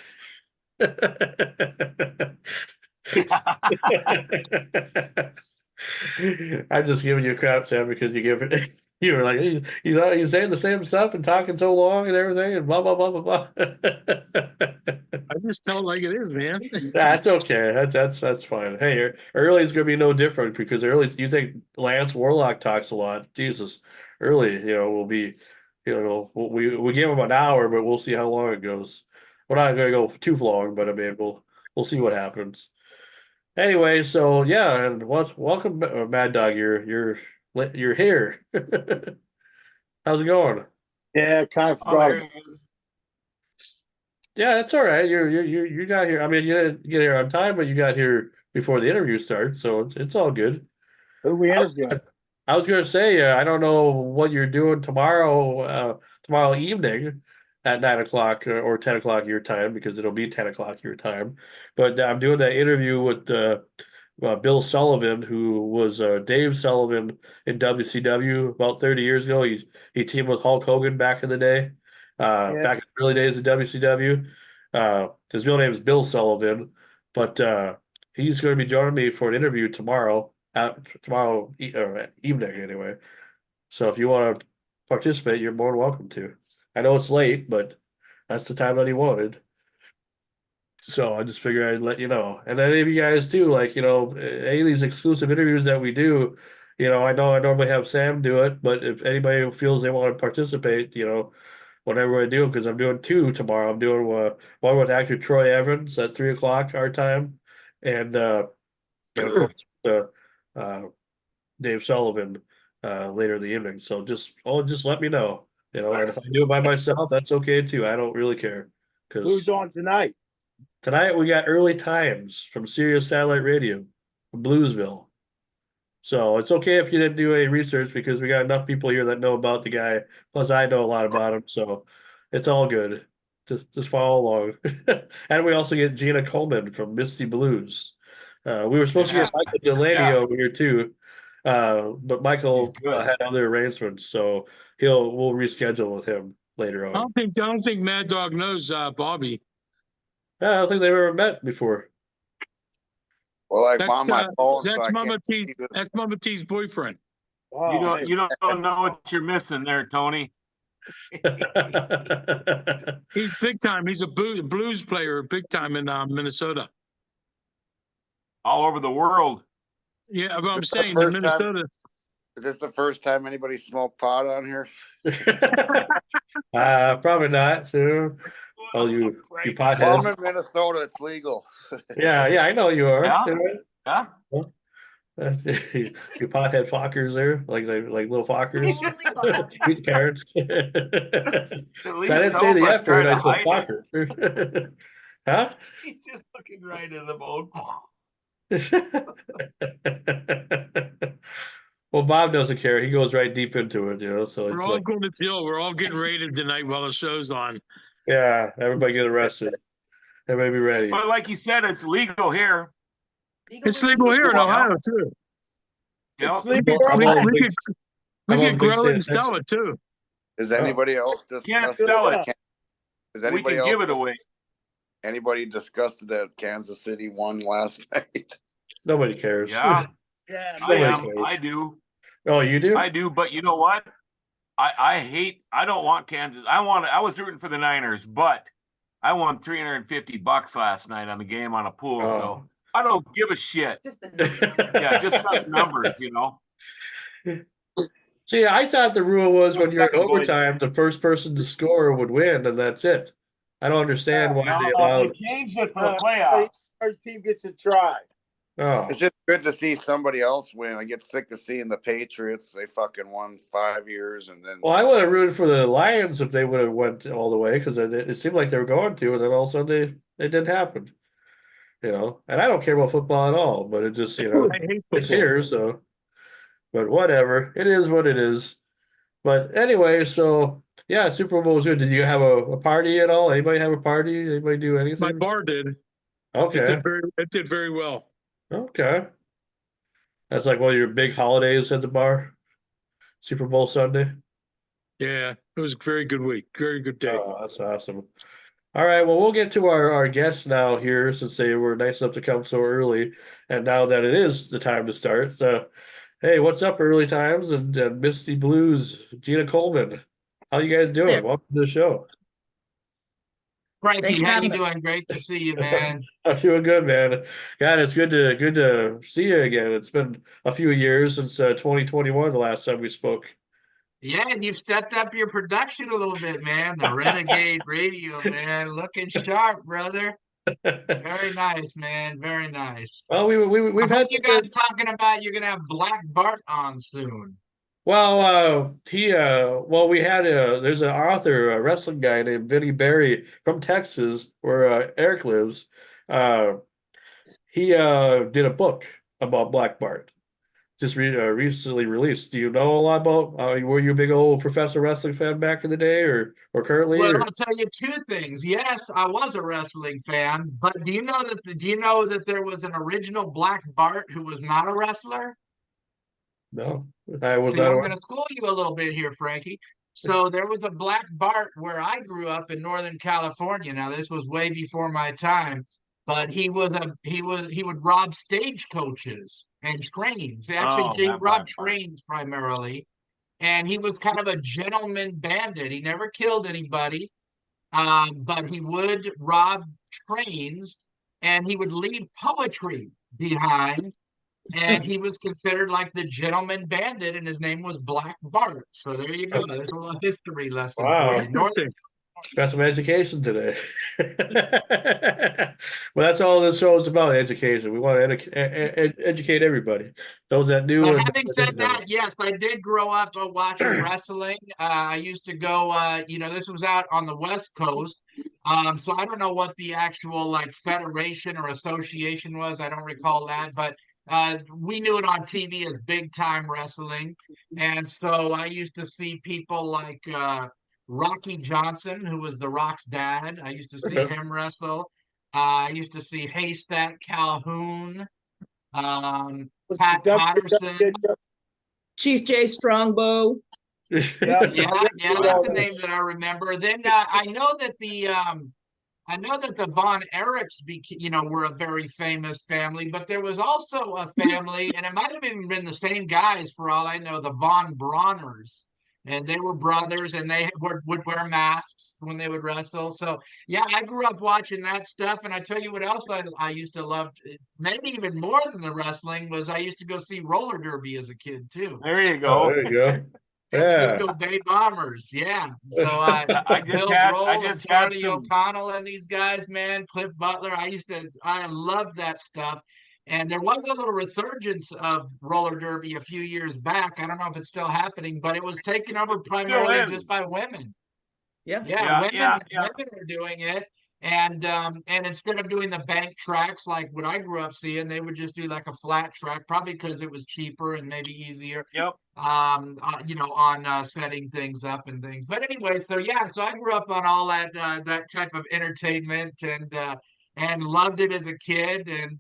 I'm just giving you crap, Sam, because you were like he's saying the same stuff and talking so long and everything and blah blah blah blah blah. I just tell it like it is, man. That's okay. That's fine. Hey, early is gonna be no different because early. You think Lance Warlock talks a lot? Jesus, early, will be, we give him an hour, but we'll see how long it goes. We're not gonna go too long, but I mean, we'll see what happens. Anyway, so yeah, and welcome, Mad Dog. You're here. How's it going? Yeah, kind of Oh, there forgot. it is. Yeah, it's all right. You got here. I mean, you didn't get here on time, but you got here before the interview starts, so it's all good. Who we interviewing? I was gonna say, I don't know what you're doing tomorrow evening at 9 o'clock or 10 o'clock your time because it'll be 10 o'clock your time. But I'm doing that interview with Bill Sullivan, who was Dave Sullivan in WCW about 30 years ago. He teamed with Hulk Hogan back in the day, back in the early days of WCW. His real name is Bill Sullivan, but he's going to be joining me for an interview tomorrow evening anyway. So if you want to participate, you're more than welcome to. I know it's late, but that's the time that he wanted. So I just figured I'd let you know. And then any of you guys too, like, any of these exclusive interviews that we do, I know I normally have Sam do it, but if anybody feels they want to participate, whatever I do, because I'm doing two tomorrow. I'm doing one with actor Troy Evans at 3 o'clock our time, and of course Dave Sullivan later in the evening. So just let me know, and if I do it by myself, that's okay too. I don't really care. Who's Because on tonight? tonight we got Early Times from Sirius Satellite Radio, from Bluesville. So it's okay if you didn't do any research because we got enough people here that know about the guy. Plus, I know a lot about him, so it's all good. Just follow along. And we also get Gina Coleman from Misty Blues. We were supposed to get Michael Delaney over here too, but Michael had other arrangements, so we'll reschedule with him later on. I don't think Mad Dog knows Bobby. Yeah, I don't think they've ever met before. Well, like That's on my phone, that's so I Mama can't T. see this. That's Mama T's boyfriend. Oh, You don't know what you're missing there, Tony. He's big time. He's a blues player, big time in Minnesota. All over the world. Yeah, but I'm Is this the saying in first time- Minnesota. Is this the first time anybody smoked pot on here? Probably not. So, oh, you Well, I'm potheads. in Minnesota. It's legal. Yeah, I know you are. Yeah. You pothead fuckers there, like little fuckers. Meet the parents. At So least I didn't say the Nova's F word, trying I to said hide fucker. Huh? He's just looking right in the boat. Well, Bob doesn't care. He goes right deep into it, so We're it's all like, going to jail. We're all getting raided tonight while the show's on. yeah, everybody get arrested. Everybody be ready. But like you said, it's legal here. It's legal here in Ohio too. Yep. We could grow it and sell it too. Is anybody else Can't discussing? sell it. Is We anybody can else? give it away. Anybody discussed that Kansas City won last night? Nobody cares. Yeah, Yeah, I Nobody am. cares. I do. Oh, you do? I do. But you know what? I don't want Kansas. I was rooting for the Niners, but I won $350 last night on the game on a pool. Oh. So I don't give a shit. Just the number. Yeah, just about the numbers, you know. See, I thought the rule was when What's you're in that, boys? overtime, the first person to score would win, and that's it. I don't understand why they No, allowed. they changed it for the Uh, playoffs. First team gets a try. Oh, It's just good to see somebody else win. I get sick of seeing the Patriots. They fucking won 5 years and then well, I would have rooted for the Lions if they would have went all the way because it seemed like they were going to, and then all of a sudden it didn't happen. You know, and I don't care about football at all, but it just I hate it's football. here, so. But whatever, it is what it is. But anyway, so yeah, Super Bowl was good. Did you have a party at all? Anybody have a party? Anybody do My anything? bar did. It Okay, did very well. okay. That's like one of your big holidays at the bar. Super Bowl Sunday. Yeah, it was a very good week. Very good day. Oh, that's awesome. All right, well, we'll get to our guests now here since they were nice enough to come so early. And now that it is the time to start, hey, what's up, Early Times and Misty Blues, Gina Coleman? How you guys doing? Yeah. Welcome to the show. Frankie, Thanks for how you having us. doing? Great to see you, man. I'm doing good, man. God, it's good to see you again. It's been a few years since 2021, the last time we spoke. Yeah, and you've stepped up your production a little bit, man. The Renegade Radio, man, looking sharp, brother. Very nice, man. Very nice. Well, I we've heard had you guys talking about you're gonna have Black Bart on soon. well, we had there's an author, a wrestling guy named Vinny Barry from Texas, where Eric lives. Uh, he did a book about Black Bart, just recently released. Do you know a lot about? Were you a big old professional wrestling fan back in the day, or currently? Well, Or? I'll tell you two things. Yes, I was a wrestling fan, but do you know that there was an original Black Bart who was not a wrestler? No, I was See, not I'm aware. going to school you a little bit here, Frankie. So there was a Black Bart where I grew up in Northern California. Now, this was way before my time, but he would rob stagecoaches and trains. Actually, Oh, he that robbed Black Bart. trains primarily, and he was kind of a gentleman bandit. He never killed anybody, but he would rob trains, and he would leave poetry behind, and he was considered like the gentleman bandit, and his name was Black Bart. So there you go. There's a little history lesson for Wow. you. Interesting. Got some education today. Well, that's all this show is about, education. We want to educate everybody. Those that do But and having those said that don't. that, yes, I did grow up watching wrestling. I used to go, this was out on the West Coast. So I don't know what the actual like federation or association was. I don't recall that, but we knew it on TV as big time wrestling. And so I used to see people like Rocky Johnson, who was The Rock's dad. I used to see Okay. him wrestle. I used to see Haystack Calhoun. Was Pat the Patterson. Chief J Strongbow. Yeah. Yeah, that's a name that I remember. Then I know that the Von Erichs, were a very famous family, but there was also a family, and it might have even been the same guys for all I know, the Von Brauners. And they were brothers, and they would wear masks when they would wrestle. So, yeah, I grew up watching that stuff. And I tell you what else I used to love, maybe even more than the wrestling, was I used to go see roller derby as a kid, too. There you Oh, go. there you go. San Yeah. Francisco Bay Bombers, yeah. So Bill I Grohl and just had Charlie some. O'Connell and these guys, man, Cliff Butler. I loved that stuff. And there was a little resurgence of roller derby a few years back. I don't know if it's still happening, but it was taken over primarily just is. by women. Yeah. Yeah, Yeah. women are doing it. And instead of doing the bank tracks like what I grew up seeing, they would just do like a flat track, probably because it was cheaper and maybe easier. Yep. On setting things up and things. But anyway, so yeah, so I grew up on all that type of entertainment and loved it as a kid. And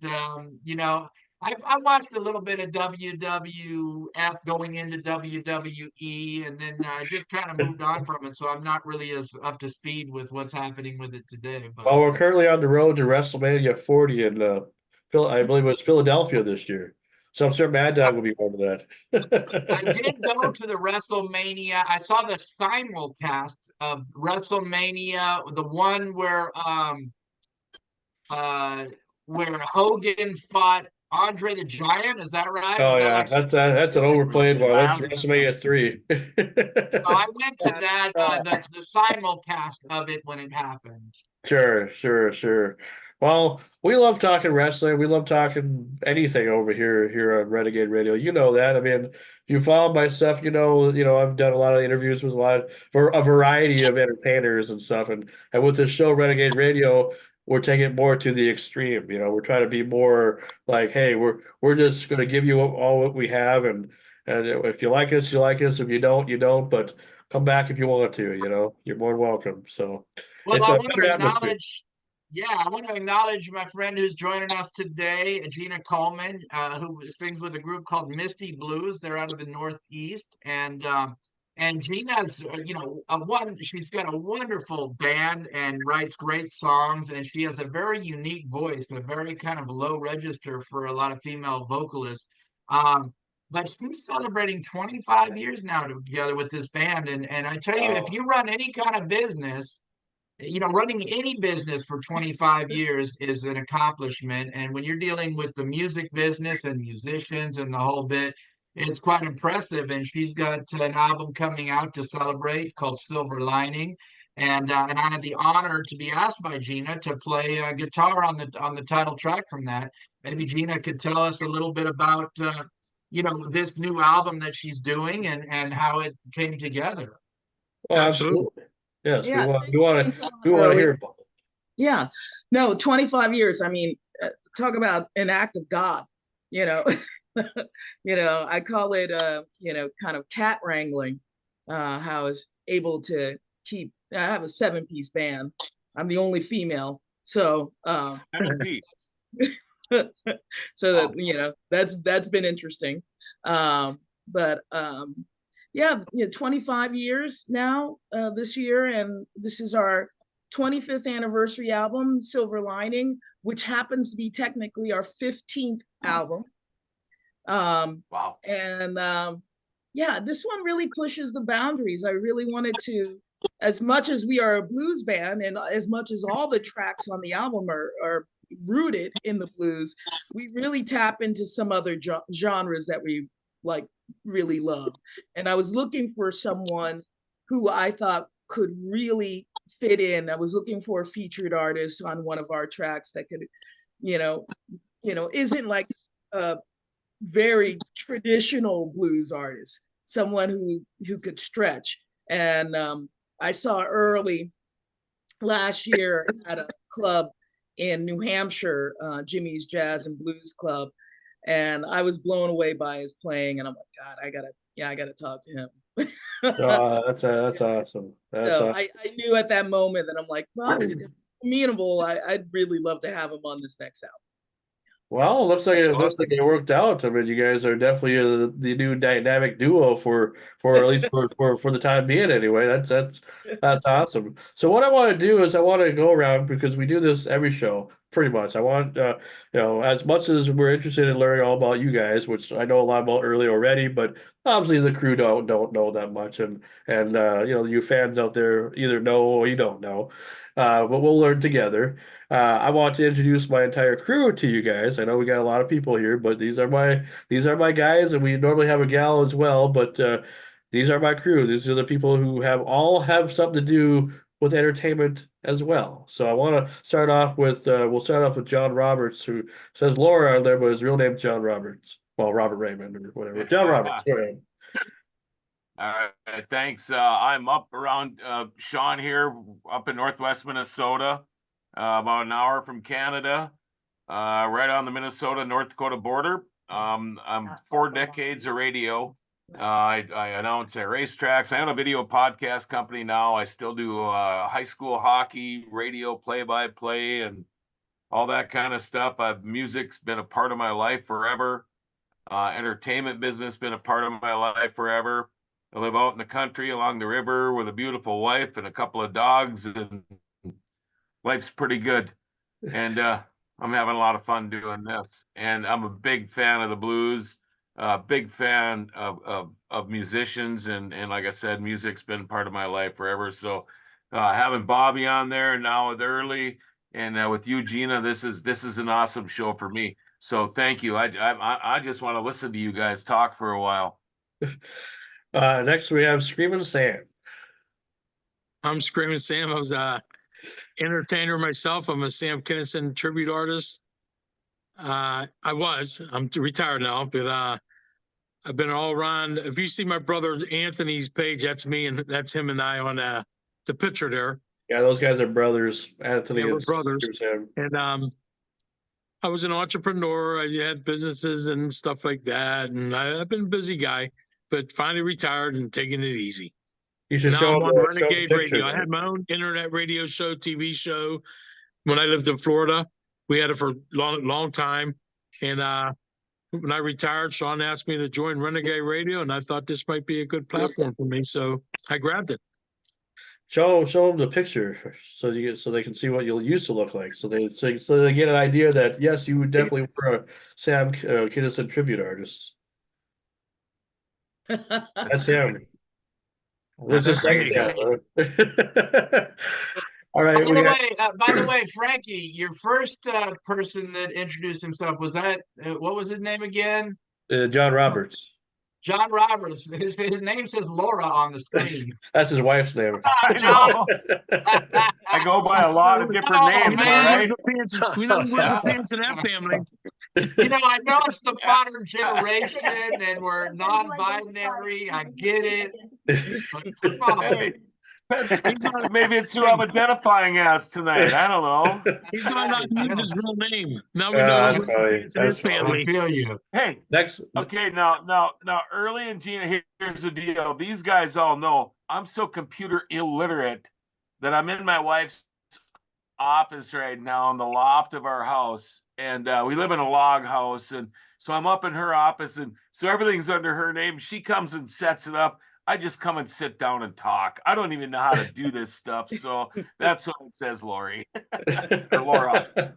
I watched a little bit of WWF going into WWE, and then I just kind of moved on from it. So I'm not really as up to speed with what's happening with it today. But Well, we're currently on the road to WrestleMania 40 in I believe it was Philadelphia this year. So I'm sure Mad Dog will be part of I did that. go to the WrestleMania. I saw the simulcast of WrestleMania, the one uh where Hogan fought Andre the Giant. Is that right? Oh Was that yeah, like that's an overplayed one. That's Slam. WrestleMania 3. so I went to that Right. the simulcast of it when it happened. Sure. Well, we love talking wrestling. We love talking anything over here on Renegade Radio. You know that. I mean, if you follow my stuff, I've done a lot of interviews with for a variety of entertainers and stuff. And with this show, Renegade Radio, we're taking it more to the extreme. We're trying to be more like, hey, we're just going to give you all what we have, and if you like us, you like us. If you don't, you don't. But come back if you want to. You're more than welcome. So. Well, It's I a want to better atmosphere. I want to acknowledge my friend who's joining us today, Gina Coleman, who sings with a group called Misty Blues. They're out of the Northeast, and Gina's, she's got a wonderful band and writes great songs, and she has a very unique voice, a very kind of low register for a lot of female vocalists. But she's celebrating 25 years now together with this band, and I tell you, if you run any kind of business, running any business for 25 years is an accomplishment. And when you're dealing with the music business and musicians and the whole bit, it's quite impressive. And she's got an album coming out to celebrate called Silver Lining. And I had the honor to be asked by Gina to play guitar on the title track from that. Maybe Gina could tell us a little bit about this new album that she's doing and how it came together. Oh, Absolutely. absolutely. Yes, Yeah, thanks a lot, we want to Early. hear about it. Yeah, no, 25 years. I mean, talk about an act of God, you know. I call it, kind of cat wrangling. How I was able to I have a 7-piece band. I'm the only female, so Pete. so that that's been interesting. But yeah, 25 years now this year, and this is our 25th anniversary album, Silver Lining, which happens to be technically our 15th album. Wow. And yeah, this one really pushes the boundaries. I really wanted to, as much as we are a blues band and as much as all the tracks on the album are rooted in the blues, we really tap into some other genres that we really love. And I was looking for someone who I thought could really fit in. I was looking for a featured artist on one of our tracks that could, isn't like a very traditional blues artist, someone who could stretch. And I saw Early last year at a club in New Hampshire, Jimmy's Jazz and Blues Club, and I was blown away by his playing. And I'm like, God, I gotta talk to him. That's awesome. So I knew at that moment that I'm like, well, amenable. I'd really love to have him on this next album. Well, looks like it worked out. I mean, you guys are definitely the new dynamic duo for at least for the time being anyway. That's awesome. So what I want to do is I want to go around because we do this every show pretty much. I want as much as we're interested in learning all about you guys, which I know a lot about early already, but obviously the crew don't know that much, and you fans out there either know or you don't know. But we'll learn together. I want to introduce my entire crew to you guys. I know we got a lot of people here, but these are my guys, and we normally have a gal as well. But these are my crew. These are the people who all have something to do with entertainment as well. So I want to start off with we'll start off with John Roberts, who says Laura on there, but his real name's John Roberts. Well, Robert Raymond or whatever. John Roberts. Go ahead. All right, thanks. I'm up around Sean here, up in Northwest Minnesota, about an hour from Canada, right on the Minnesota-North Dakota border. I'm 4 decades of radio. I announce at racetracks. I own a video podcast company now. I still do high school hockey, radio play-by-play, and all that kind of stuff. Music's been a part of my life forever. Entertainment business been a part of my life forever. I live out in the country along the river with a beautiful wife and a couple of dogs, and life's pretty good. And I'm having a lot of fun doing this. And I'm a big fan of the blues, big fan of musicians, and like I said, music's been part of my life forever. So having Bobby on there now with Early and with you, Gina, this is an awesome show for me. So thank you. I just want to listen to you guys talk for a while. Next we have Screaming Sam. I'm Screaming Sam. I was a entertainer myself. I'm a Sam Kinison tribute artist. I'm retired now, but I've been all around. If you see my brother Anthony's page, that's me, and that's him and I on the picture there. Yeah, those guys are brothers. Anthony Yeah, we're and brothers. Sam. And I was an entrepreneur. I had businesses and stuff like that, and I've been a busy guy, but finally retired and taking it easy. You should Now show I'm them on the Renegade picture, Radio. I man. had my own internet radio show, TV show. When I lived in Florida, we had it for a long time. And when I retired, Sean asked me to join Renegade Radio, and I thought this might be a good platform for me, so I grabbed it. Show them the picture so they can see what you'll used to look like. So they get an idea that yes, you definitely were a Sam Kinison tribute artist. That's him. This is crazy. All right. By the way, Frankie, your first person that introduced himself was that what was his name again? John Roberts. John Roberts. His name says Laura on the screen. That's his wife's name. I know. I go by a lot of different names, all right? We know who the pants in that family. You know, I know it's the modern generation and we're non-binary. I get it. But come on. Hey, maybe it's who I'm identifying as tonight. I don't know. He's not allowed to use his real name. Now we know who the pants in his I family. feel you. Hey, Next. okay, now, Early and Gina, here's the deal. These guys all know I'm so computer illiterate that I'm in my wife's office right now in the loft of our house, and we live in a log house, and so I'm up in her office, and so everything's under her name. She comes and sets it up. I just come and sit down and talk. I don't even know how to do this stuff, so that's what it says, Lori or Laura.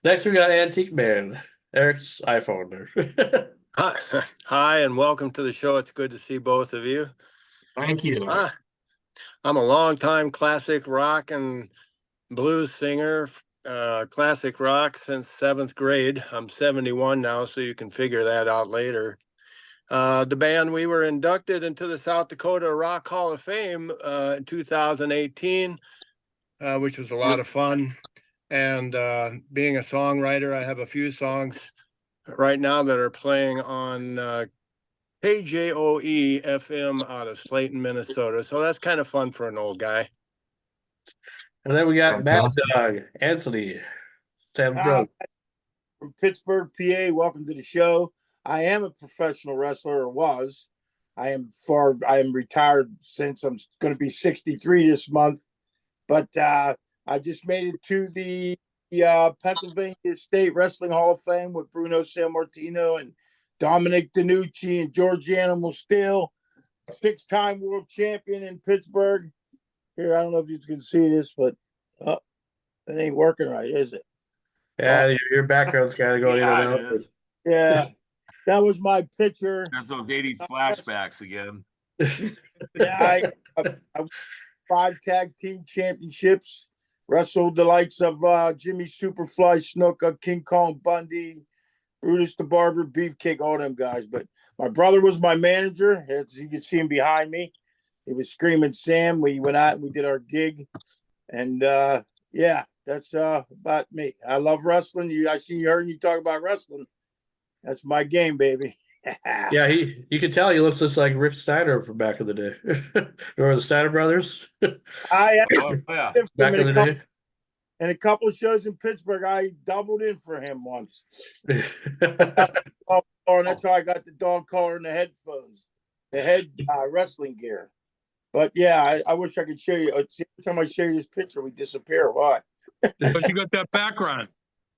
Next, we got Antique Man, Eric's iPhone. Hi, and welcome to the show. It's good to see both of you. Thank you. I'm a longtime classic rock and blues singer, classic rock since 7th grade. I'm 71 now, so you can figure that out later. The band, we were inducted into the South Dakota Rock Hall of Fame in 2018, which was a lot of fun. And being a songwriter, I have a few songs right now that are playing on KJOE FM out of Slayton, Minnesota. So that's kind of fun for an old guy. And then we got Mad Fantastic. Dog, Anthony, Sam's brother. From Pittsburgh, PA. Welcome to the show. I am a professional wrestler, or was. I am retired since I'm going to be 63 this month. But I just made it to the Pennsylvania State Wrestling Hall of Fame with Bruno Sammartino and Dominic DeNucci and George Animal Steele, 6-time world champion in Pittsburgh. Here, I don't know if you can see this, but it ain't working right, is it? Yeah, your background's kind of going in and out. it is. Yeah, that was my picture. There's those 80s flashbacks again. Yeah, I 5 tag team championships, wrestled the likes of Jimmy Superfly Snuka, King Kong Bundy, Brutus the Barber, Beefcake, all them guys. But my brother was my manager. As you can see him behind me. He was Screaming Sam. We went out and we did our gig. And yeah, that's about me. I love wrestling. I see you heard you talk about wrestling. That's my game, baby. Yeah, you can tell he looks just like Rick Steiner from back in the day. Remember the Steiner brothers? I Oh, yeah. Back in the day. and a couple of shows in Pittsburgh, I doubled in for him once. And that's how I got the dog collar and the headphones, the head wrestling gear. But yeah, I wish I could show you. Every time I show you this picture, we disappear. Why? But you got that background.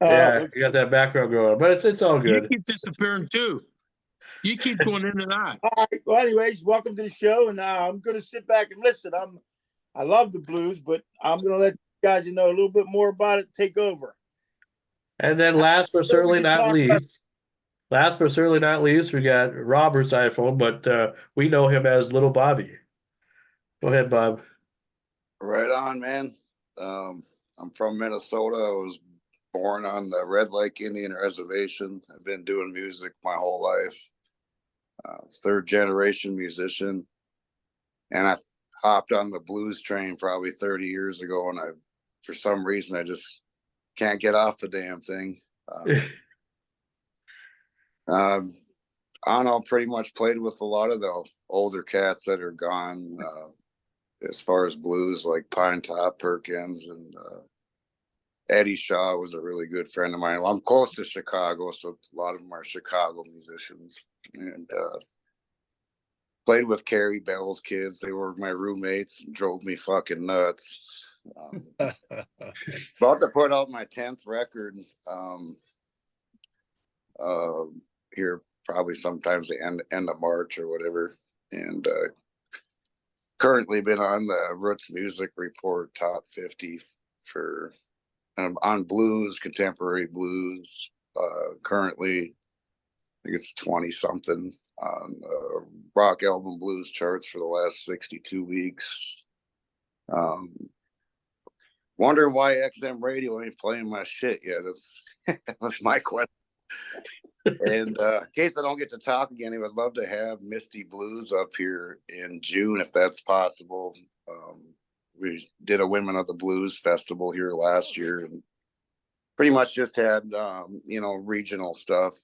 Yeah, you got that background going, but it's all You good. keep disappearing too. You keep going in and out. All right. Well, anyways, welcome to the show, and I'm going to sit back and listen. I love the blues, but I'm going to let you guys know a little bit more about it. Take over. And then last but So we certainly can not talk about- least, we got Robert's iPhone, but we know him as Little Bobby. Go ahead, Bob. Right on, man. I'm from Minnesota. I was born on the Red Lake Indian Reservation. I've been doing music my whole life. Third generation musician. And I hopped on the blues train probably 30 years ago, and for some reason, I just can't get off the damn thing. I don't know, pretty much played with a lot of the older cats that are gone. As far as blues, like Pine Top Perkins and Eddie Shaw was a really good friend of mine. Well, I'm close to Chicago, so a lot of them are Chicago musicians. And played with Carrie Bell's kids. They were my roommates and drove me fucking nuts. About to put out my 10th record here probably sometimes the end of March or whatever. And currently been on the Roots Music Report top 50 for on blues, contemporary blues. Currently, I think it's 20 something on rock album blues charts for the last 62 weeks. Wondering why XM Radio ain't playing my shit yet. That's my question. And in case I don't get to talk again, I would love to have Misty Blues up here in June, if that's possible. We did a Women of the Blues festival here last year and pretty much just had, regional stuff.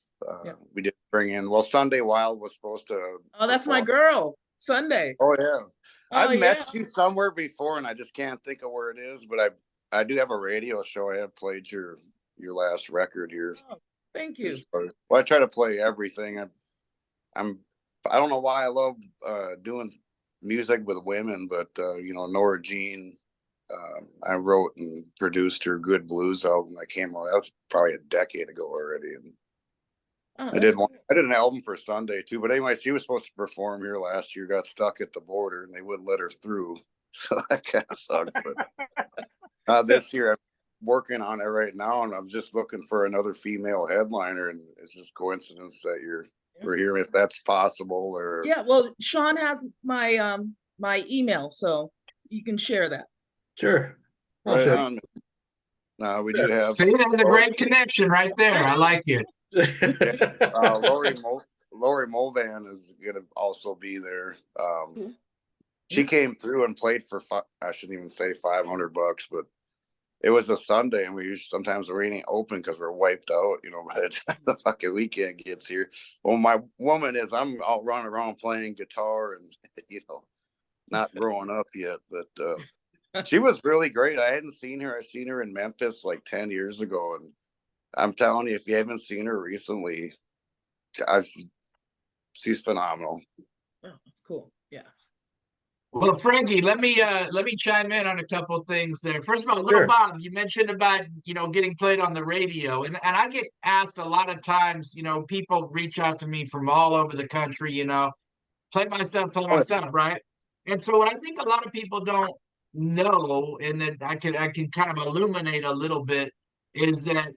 We did bring in, Sunday Wild was supposed to. Oh, that's my girl, Sunday. Oh, yeah. I've met yeah. you somewhere before and I just can't think of where it is, but I do have a radio show. I have played your last record here. Oh, thank you. Well, I try to play everything. I don't know why I love doing music with women, but Nora Jean, I wrote and produced her Good Blues album that came out. That was probably a decade ago already. And I did an album for Sunday too. But anyway, she was supposed to perform here last year, got stuck at the border, and they wouldn't let her through. So that kind of sucked. But this year, I'm working on it right now, and I'm just looking for another female headliner. And it's just coincidence that we're here, if that's possible. Or yeah, well, Sean has my my email, so you can share that. Sure. Right on. No, we do have. See, there's a great connection right there. I like it. Lori Mulvan is going to also be there. She came through and played for, I shouldn't even say $500, but it was a Sunday, and sometimes we ain't open because we're wiped out, by the time the fucking weekend gets here. Well, my woman is, I'm out running around playing guitar and, not growing up yet, but she was really great. I hadn't seen her. I seen her in Memphis like 10 years ago. And I'm telling you, if you haven't seen her recently, she's phenomenal. Oh, cool. Yeah. Well, Frankie, let me chime in on a couple of things there. First of all, Sure. Little Bob, you mentioned about getting played on the radio, and I get asked a lot of times. People reach out to me from all over the country. Play my stuff, right? And so what I think a lot of people don't know, and that I can kind of illuminate a little bit, is that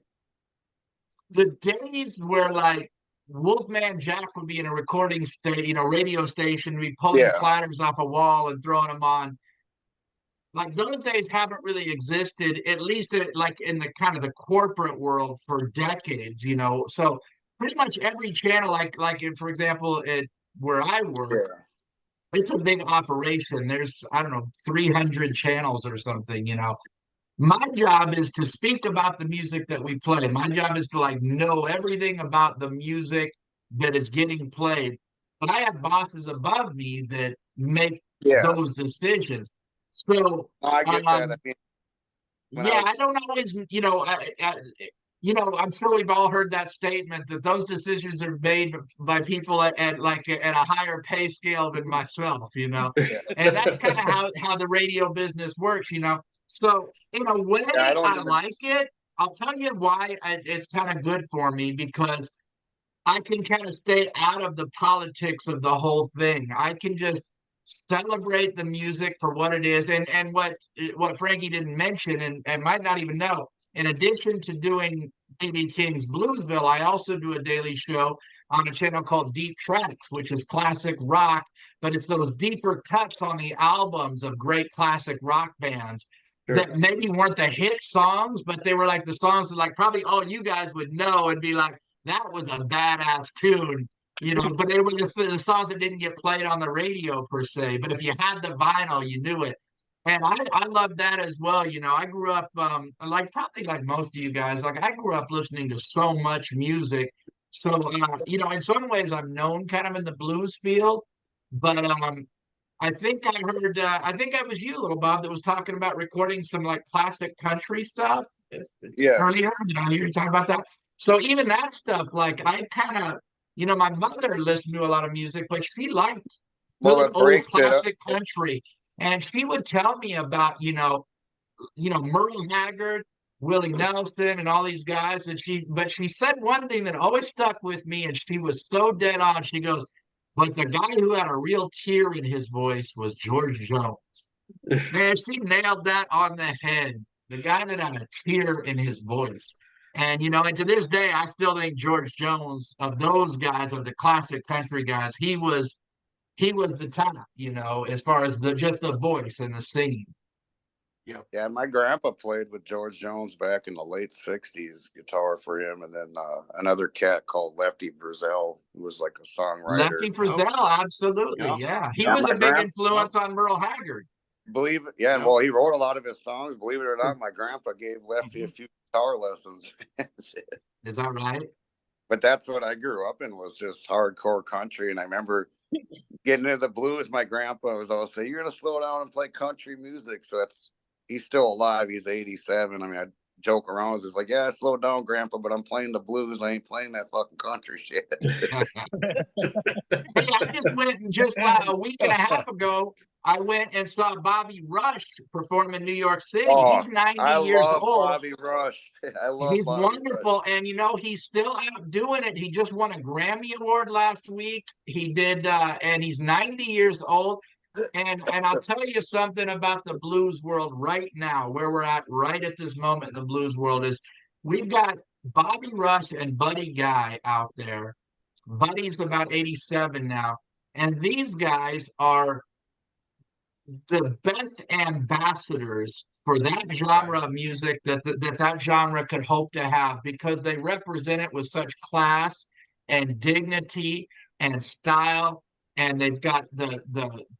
the days where like Wolfman Jack would be in a recording radio station, be pulling platters off a wall and throwing them on. Like those days haven't really existed, at least like in the kind of the corporate world for decades, So pretty much every channel, like for example, where I work, it's a big operation. There's, I don't know, 300 channels or something, My job is to speak about the music that we play. My job is to know everything about the music that is getting played. But I have bosses above me that make those decisions. So I get that. I mean, I don't always, I'm sure we've all heard that statement that those decisions are made by people at a higher pay scale than myself, And that's kind of how the radio business works, So in a way, Yeah, I don't I even. like it. I'll tell you why it's kind of good for me, because I can kind of stay out of the politics of the whole thing. I can just celebrate the music for what it is. And what Frankie didn't mention and might not even know, in addition to doing B.B. King's Bluesville, I also do a daily show on a channel called Deep Tracks, which is classic rock, but it's those deeper cuts on the albums of great classic rock bands Sure. that maybe weren't the hit songs, but they were like the songs that like probably all you guys would know and be like, that was a badass tune, but they were just the songs that didn't get played on the radio per se. But if you had the vinyl, you knew it. And I love that as well. I grew up like probably like most of you guys, like I grew up listening to so much music. So in some ways I'm known kind of in the blues field, but I think I think it was you, little Bob, that was talking about recording some like classic country stuff Yeah. earlier. Did I hear you talk about that? So even that stuff, like I kind of, my mother listened to a lot of music, but she liked Well, good it old breaks it up. classic country. And she would tell me about, Merle Haggard, Willie Nelson, and all these guys. But she said one thing that always stuck with me, and she was so dead on. She goes, but the guy who had a real tear in his voice was George Jones. Man, she nailed that on the head. The guy that had a tear in his voice. And and to this day, I still think George Jones, of those guys, of the classic country guys, he was the top, as far as just the voice and the singing. Yeah, my grandpa played with George Jones back in the late '60s, guitar for him, and then another cat called Lefty Frizzell, who was like a songwriter. Lefty Frizzell, absolutely, yeah. He was a big influence on Merle Haggard. Believe it, yeah. Well, he wrote a lot of his songs. Believe it or not, my grandpa gave Lefty a few guitar lessons. Is that right? But that's what I grew up in, was just hardcore country. And I remember getting into the blues. My grandpa was always saying, "You're gonna slow down and play country music." So he's still alive. He's 87. I mean, I joke around with, like, "Yeah, slow down, Grandpa, but I'm playing the blues. I ain't playing that fucking country shit." Hey, I just went and just a week and a half ago, I went and saw Bobby Rush perform in New York City. Oh, He's 90 I years love old. Bobby Rush. I love He's Bobby wonderful. Rush. And he's still out doing it. He just won a Grammy Award last week. He did, and he's 90 years old. And I'll tell you something about the blues world right now, where we're at right at this moment in the blues world is we've got Bobby Rush and Buddy Guy out there. Buddy's about 87 now. And these guys are the best ambassadors for that genre of music that genre could hope to have, because they represent it with such class and dignity and style, and they've got the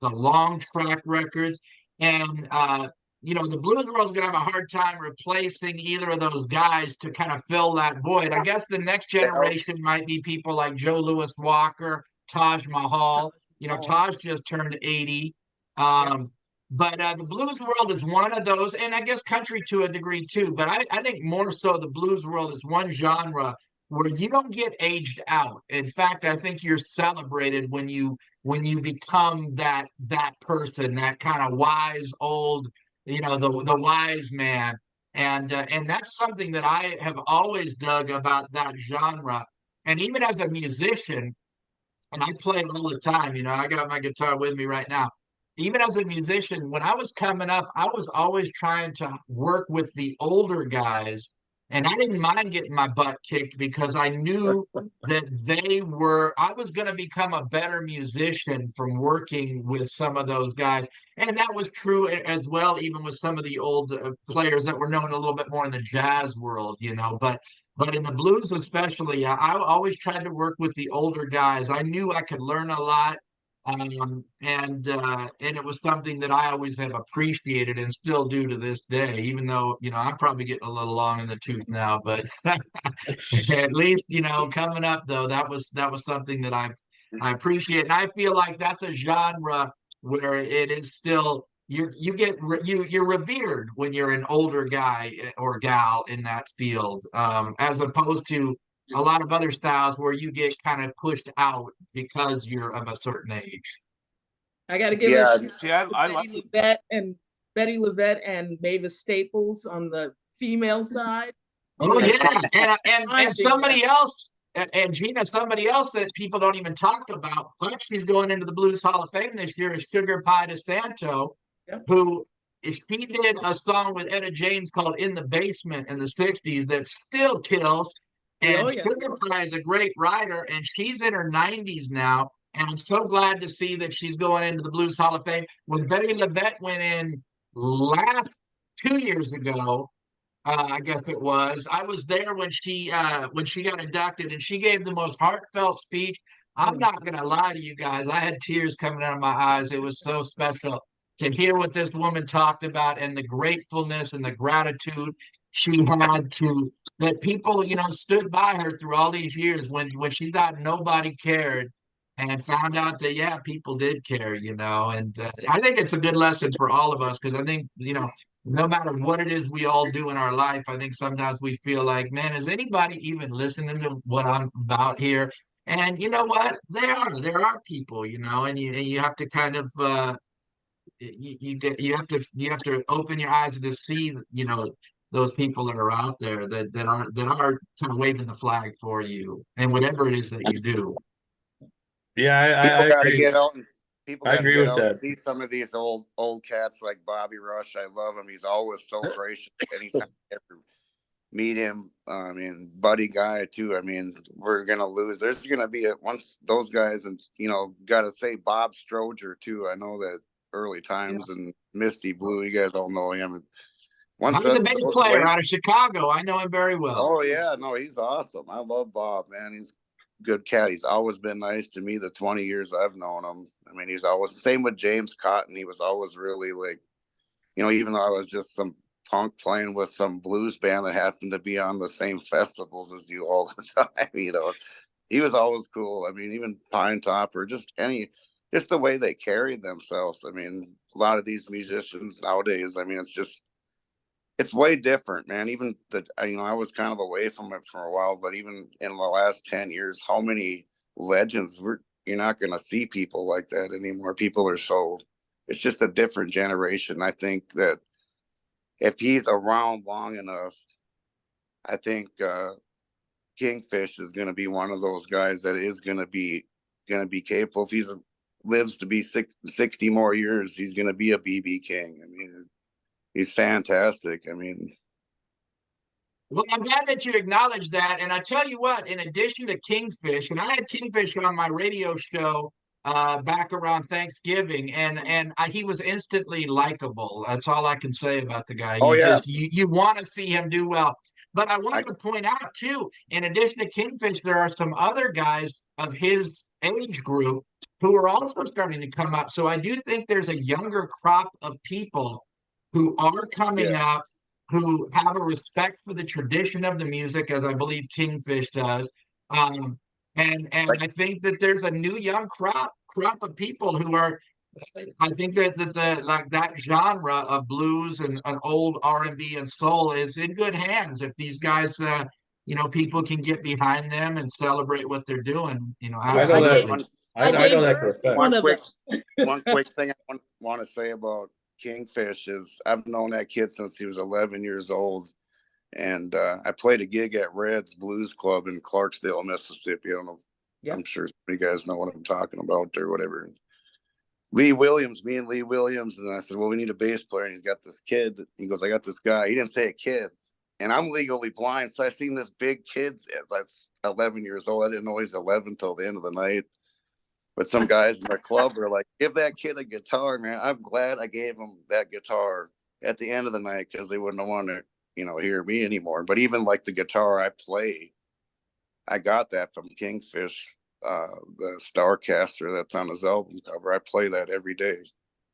long track records. And the blues world's gonna have a hard time replacing either of those guys to kind of fill that void. I guess the next generation might be people like Joe Louis Walker, Taj Mahal. Taj just turned 80. But the blues world is one of those, and I guess country to a degree too. But I think more so the blues world is one genre where you don't get aged out. In fact, I think you're celebrated when you become that person, that kind of wise old, the wise man. And that's something that I have always dug about that genre. And even as a musician, and I play all the time, I got my guitar with me right now. Even as a musician, when I was coming up, I was always trying to work with the older guys, and I didn't mind getting my butt kicked because I knew that I was going to become a better musician from working with some of those guys. And that was true as well, even with some of the old players that were known a little bit more in the jazz world, But in the blues especially, I always tried to work with the older guys. I knew I could learn a lot. And it was something that I always have appreciated and still do to this day, even though, I'm probably getting a little long in the tooth now, but at least, coming up though, that was something that I appreciate. And I feel like that's a genre where it is still, you're revered when you're an older guy or gal in that field, as opposed to a lot of other styles where you get kind of pushed out because you're of a certain age. I got to give Yeah, a See, I Betty like Lubette and Betty Levette and Mavis Staples on the female side. Oh yeah, and I'm somebody else, and Gina, somebody else that people don't even talk about, but she's going into the Blues Hall of Fame this year, is Sugar Pie DeSanto, Yep. who she did a song with Etta James called "In the Basement" in the '60s that still kills. And Oh, yeah. Sugar Pie is a great writer, and she's in her 90s now. And I'm so glad to see that she's going into the Blues Hall of Fame. When Betty Levette went in last 2 years ago, I guess it was. I was there when she got inducted, and she gave the most heartfelt speech. I'm not gonna lie to you guys. I had tears coming out of my eyes. It was so special to hear what this woman talked about and the gratefulness and the gratitude she had to that people, stood by her through all these years when she thought nobody cared and found out that yeah, people did care, and I think it's a good lesson for all of us because I think, no matter what it is we all do in our life, I think sometimes we feel like, man, is anybody even listening to what I'm about here? And you know what? There are people, and you have to kind of you have to open your eyes to see, those people that are out there that are kind of waving the flag for you and whatever it is that you do. Yeah, People I got to agree. get out and people I got to agree get with out and that. see some of these old cats like Bobby Rush. I love him. He's always so gracious. Anytime I ever meet him, I mean, buddy guy too. I mean, we're gonna lose. There's gonna be once those guys, and got to say Bob Stroger too. I know that early times and Misty Blue. You guys all know him. Once He's a that bass those player weight, out of Chicago. I know him very well. oh yeah, no, he's awesome. I love Bob, man. He's a good cat. He's always been nice to me the 20 years I've known him. I mean, he's always same with James Cotton. He was always really like, even though I was just some punk playing with some blues band that happened to be on the same festivals as you all the time, he was always cool. I mean, even Pine Top or just the way they carried themselves. I mean, a lot of these musicians nowadays, I mean, it's way different, man. Even that, I was kind of away from it for a while, but even in the last 10 years, how many legends you're not going to see people like that anymore. People are it's just a different generation. I think that if he's around long enough, I think Kingfish is going to be one of those guys that is going to be capable. If he lives to be 60 more years, he's going to be a BB King. I mean, he's fantastic. I mean, well, I'm glad that you acknowledge that. And I tell you what, in addition to Kingfish, and I had Kingfish on my radio show back around Thanksgiving, and he was instantly likable. That's all I can say about the guy. oh yeah, You want to see him do well. But I wanted to point out too, in addition to Kingfish, there are some other guys of his age group who are also starting to come up. So I do think there's a younger crop of people who are coming yeah. up who have a respect for the tradition of the music, as I believe Kingfish does. And I think that there's a new young crop of people who are. I think that the like that genre of blues and an old R&B and soul is in good hands if these guys, people can get behind them and celebrate what they're doing. I know that. Absolutely. I gave know that birth for a to fact. one of them. One quick thing I want to say about Kingfish is I've known that kid since he was 11 years old. And I played a gig at Red's Blues Club in Clarksdale, Mississippi. I don't know. Yep. I'm sure you guys know what I'm talking about or whatever. Me and Lee Williams. And I said, well, we need a bass player. And he's got this kid. He goes, I got this guy. He didn't say a kid. And I'm legally blind. So I seen this big kid that's 11 years old. I didn't know he's 11 till the end of the night. But some guys in our club were like, give that kid a guitar, man. I'm glad I gave him that guitar at the end of the night because they wouldn't have wanted to, hear me anymore. But even like the guitar I play, I got that from Kingfish, the Starcaster that's on his album cover. I play that every day.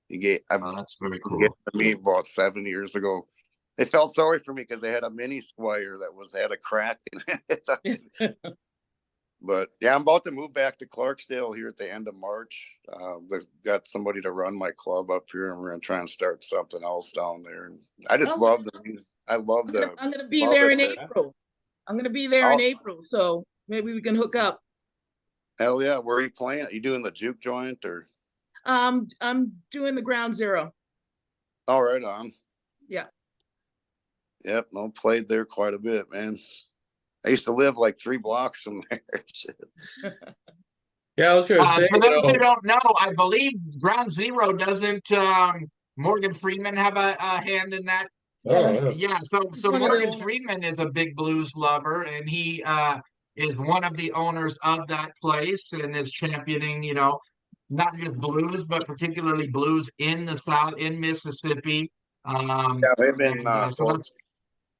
That's very Gave cool. it to me about 7 years ago. They felt sorry for me because they had a mini Squire that had a crack in it. But yeah, I'm about to move back to Clarksdale here at the end of March. They've got somebody to run my club up here, and we're gonna try and start something else down there. And I just love the music. I love I'm gonna be love there it in April. I'm gonna be there in Oh. April, so maybe we can hook up. Hell yeah! Where are you playing? Are you doing the juke joint or? I'm doing the Ground Zero. All right on. Yeah. Yep, no, played there quite a bit, man. I used to live like 3 blocks from there. Yeah, I was gonna say, For those who don't know, I believe Ground Zero doesn't Morgan Freeman have a hand in that? oh, Yeah, so One of the Morgan owners. Freeman is a big blues lover, and he is one of the owners of that place and is championing, not just blues, but particularly blues in the South, in Mississippi. Yeah, they've been So well, that's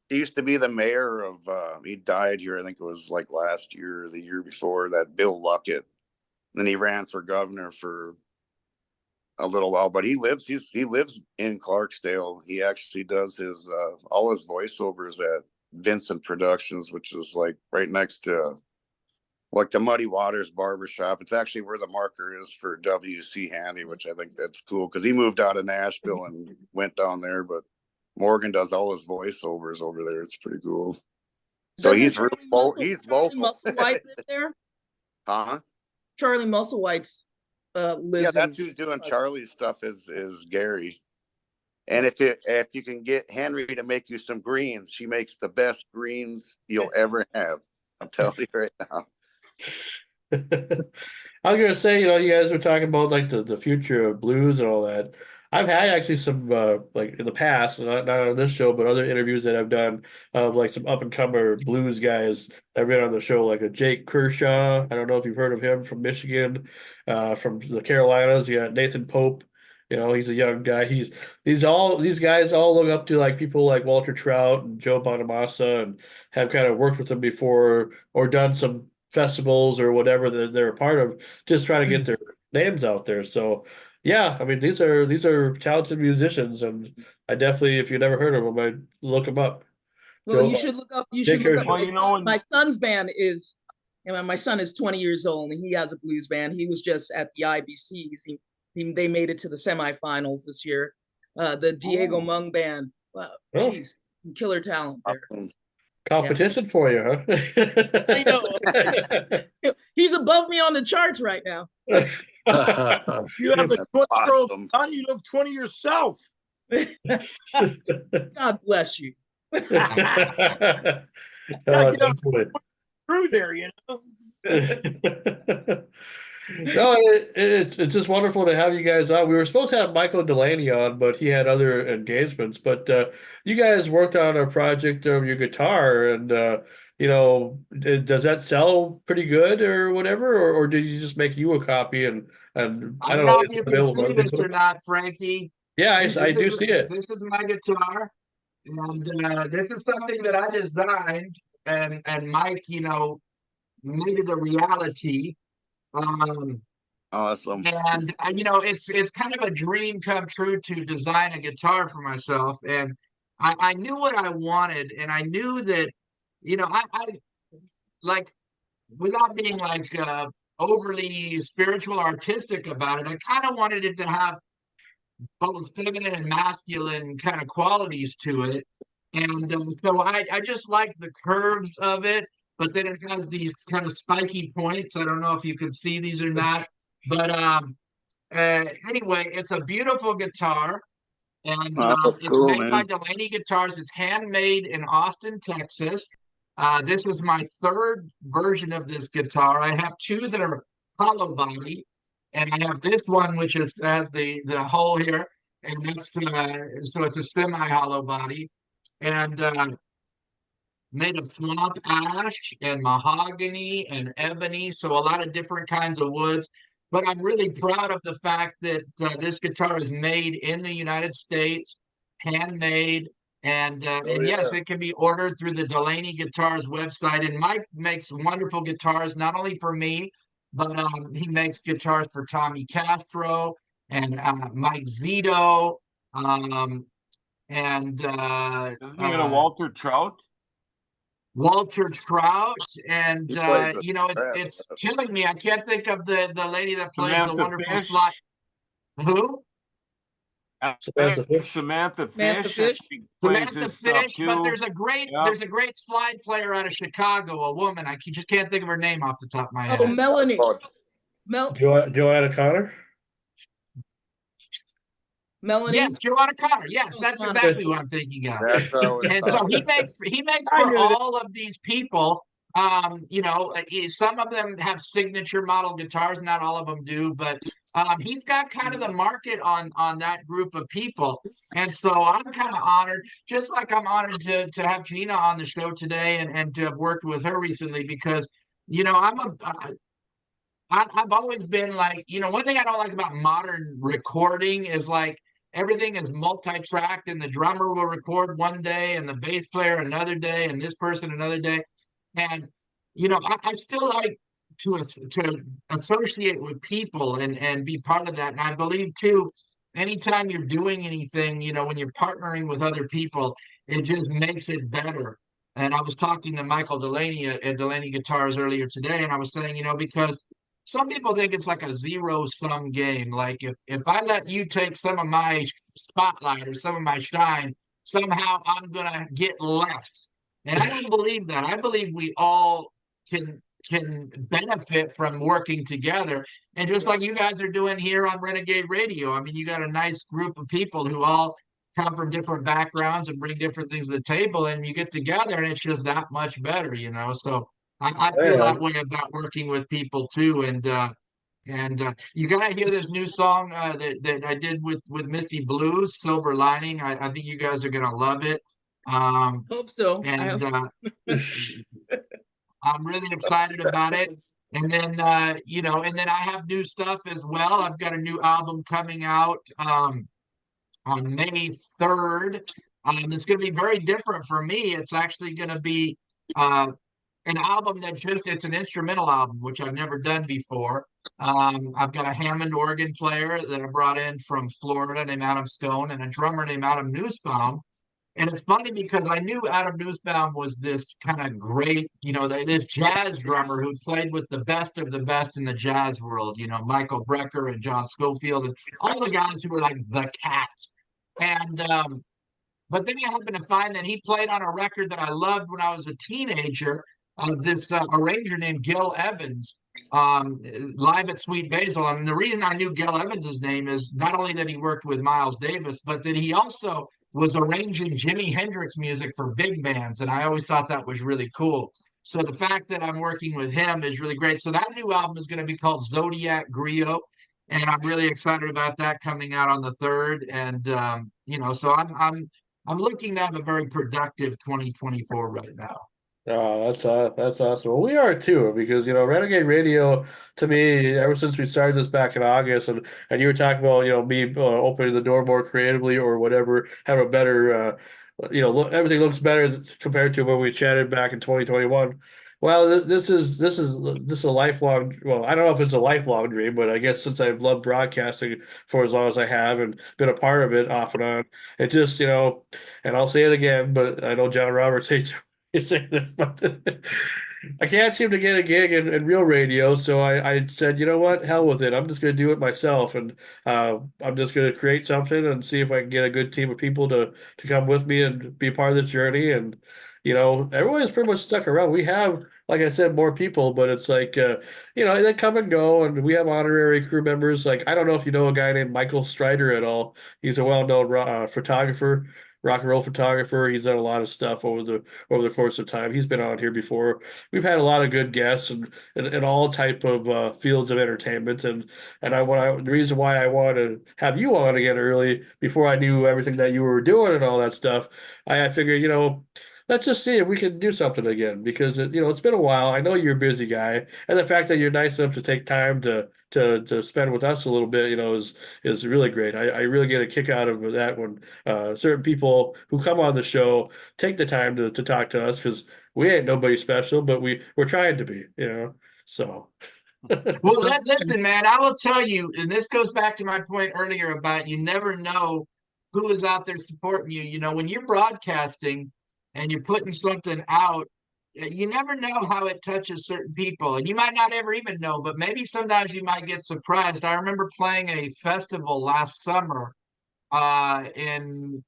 he used to be the mayor of he died here, I think it was like last year or the year before, that Bill Luckett. Then he ran for governor for a little while, but he lives in Clarksdale. He actually does his all his voiceovers at Vincent Productions, which is like right next to like the Muddy Waters barbershop. It's actually where the marker is for WC Handy, which I think that's cool because he moved out of Nashville and went down there, but Morgan does all his voiceovers over there. It's pretty cool. So Doesn't he's Charlie really low. Muscle- He's Charlie local. Musselwhite live there? Huh? Charlie Musselwhite's Yeah, lives that's in who's doing Charlie's stuff is Gary. And if you can get Henry to make you some greens, she makes the best greens you'll ever have. I'm telling you right now. I was gonna say, you guys were talking about like the future of blues and all that. I've had actually some like in the past, not on this show, but other interviews that I've done of like some up and comer blues guys that have been on the show, like a Jake Kershaw. I don't know if you've heard of him from Michigan, from the Carolinas. You got Nathan Pope. He's a young guy. These guys all look up to like people like Walter Trout and Joe Bonamassa and have kind of worked with them before or done some festivals or whatever that they're a part of, just trying to get their names out there. So yeah, I mean these are talented musicians, and I definitely, if you never heard of them, I'd look them up. Well, Joe, you should look up. You Jake should look up. Kershaw. Well, you know, My son's band is. My son is 20 years old, and he has a blues band. He was just at the IBCs. They made it to the semifinals this year. The Diego Mung band. Wow, Oh. jeez, killer talent there. Competition for you, huh? I know. He's above me on the charts right now. You have a 20-year-old Awesome. son, you look 20 yourself. God bless you. Definitely. Through there, No, it's just wonderful to have you guys on. We were supposed to have Michael Delaney on, but he had other engagements. But you guys worked on a project of your guitar, and does that sell pretty good or whatever, or did you just make you a copy and I I don't don't know know, if it's you can available see for this people? or not, Frankie. Yeah, I do see it. This is my guitar, and this is something that I designed, and Mike, made it a reality. Awesome. And it's kind of a dream come true to design a guitar for myself, and I knew what I wanted, and I knew that, I like, without being like overly spiritual, artistic about it, I kind of wanted it to have both feminine and masculine kind of qualities to it. And so I just like the curves of it, but then it has these kind of spiky points. I don't know if you can see these or not, but anyway, it's a beautiful guitar, and Oh, that's it's cool, made by man. Delaney Guitars. It's handmade in Austin, Texas. This is my third version of this guitar. I have two that are hollow body, and I have this one which has the hole here, and that's so it's a semi hollow body, and made of swamp ash and mahogany and ebony, so a lot of different kinds of woods. But I'm really proud of the fact that this guitar is made in the United States, handmade, and yes, it can be ordered through the Delaney Guitars website. And Mike makes wonderful guitars, not only for me, but he makes guitars for Tommy Castro and Mike Zito, and isn't he a Walter Trout? Walter Trout, and He plays the it's killing me. I can't think of the lady that plays the Samantha wonderful Fish? slide. Who? Samantha Fish. Samantha Samantha Fish. Fish? She plays Samantha his stuff Fish, but too. there's a great slide player out of Chicago, a woman. Just can't think of her name off the top of my head. Oh, Melanie. Oh, Mel. Joanna Connor. Melanie? Yes, Joanna Connor. Yes, Oh, that's Connor. exactly what I'm thinking of. That's always And so thought. he makes I for knew that. all of these people. Some of them have signature model guitars, not all of them do, but he's got kind of the market on that group of people. And so I'm kind of honored, just like I'm honored to have Gina on the show today and to have worked with her recently because I've always been like, one thing I don't like about modern recording is like everything is multi-tracked and the drummer will record one day and the bass player another day and this person another day. And, I still like to associate with people and be part of that. And I believe too, anytime you're doing anything, when you're partnering with other people, it just makes it better. And I was talking to Michael Delaney at Delaney Guitars earlier today, and I was saying, because some people think it's like a zero-sum game. Like if I let you take some of my spotlight or some of my shine, somehow I'm gonna get less. And I don't believe that. I believe we all can benefit from working together. And just like you guys are doing here on Renegade Radio, I mean, you got a nice group of people who all come from different backgrounds and bring different things to the table, and you get together, and it's just that much better, So I feel Yeah. that way about working with people too. And you gotta hear this new song that I did with Misty Blues, Silver Lining. I think you guys are gonna love it. Hope so. And I'm really excited about it. And then and then I have new stuff as well. I've got a new album coming out on May 3rd. It's going to be very different for me. It's actually going to be an album it's an instrumental album, which I've never done before. I've got a Hammond organ player that I brought in from Florida named Adam Stone and a drummer named Adam Nussbaum. And it's funny because I knew Adam Nussbaum was this kind of great, this jazz drummer who played with the best of the best in the jazz world, Michael Brecker and John Scofield and all the guys who were like the Cats. And but then I happened to find that he played on a record that I loved when I was a teenager of this arranger named Gil Evans, live at Sweet Basil. And the reason I knew Gil Evans's name is not only that he worked with Miles Davis, but that he also was arranging Jimi Hendrix music for big bands. And I always thought that was really cool. So the fact that I'm working with him is really great. So that new album is going to be called Zodiac Griot. And I'm really excited about that coming out on the 3rd. And, so I'm looking to have a very productive 2024 right now. Oh, that's awesome. Well, we are too, because Renegade Radio to me, ever since we started this back in August, and you were talking about me opening the door more creatively or whatever, have a better everything looks better compared to when we chatted back in 2021. Well, this is a lifelong. Well, I don't know if it's a lifelong dream, but I guess since I've loved broadcasting for as long as I have and been a part of it off and on, it just and I'll say it again, but I know John Roberts hates saying this, but I can't seem to get a gig in real radio. So I said, you know what, hell with it. I'm just going to do it myself, and I'm just going to create something and see if I can get a good team of people to come with me and be part of this journey. And everyone's pretty much stuck around. We have, like I said, more people, but it's like they come and go, and we have honorary crew members. Like, I don't know if you know a guy named Michael Strider at all. He's a well-known photographer, rock and roll photographer. He's done a lot of stuff over the course of time. He's been on here before. We've had a lot of good guests and all type of fields of entertainment. And the reason why I wanted to have you on again early, before I knew everything that you were doing and all that stuff, I figured, let's just see if we can do something again, because it's been a while. I know you're a busy guy, and the fact that you're nice enough to take time to spend with us a little bit, is really great. I really get a kick out of that when certain people who come on the show take the time to talk to us, because we ain't nobody special, but we're trying to be, so. Well, listen, man, I will tell you, and this goes back to my point earlier about you never know who is out there supporting you. When you're broadcasting and you're putting something out, you never know how it touches certain people. And you might not ever even know, but maybe sometimes you might get surprised. I remember playing a festival last summer in,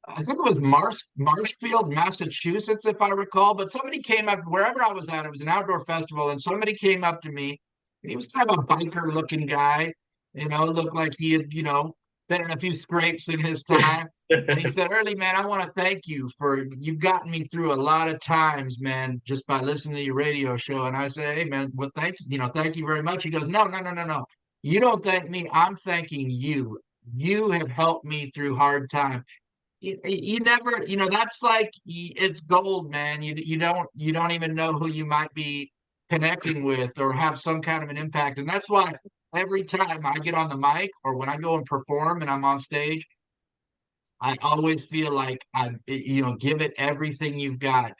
I think it was Marshfield, Massachusetts, if I recall. But somebody came up, wherever I was at, it was an outdoor festival, and somebody came up to me. He was kind of a biker looking guy, looked like he had, been in a few scrapes in his time. And he said, Early, man, I want to thank you for you've gotten me through a lot of times, man, just by listening to your radio show. And I said, hey, man, well, thank you very much. He goes, no, no, no, no, no. You don't thank me. I'm thanking you. You have helped me through hard times. You never, that's like it's gold, man. You don't even know who you might be connecting with or have some kind of an impact. And that's why every time I get on the mic or when I go and perform and I'm on stage, I always feel like give it everything you've got.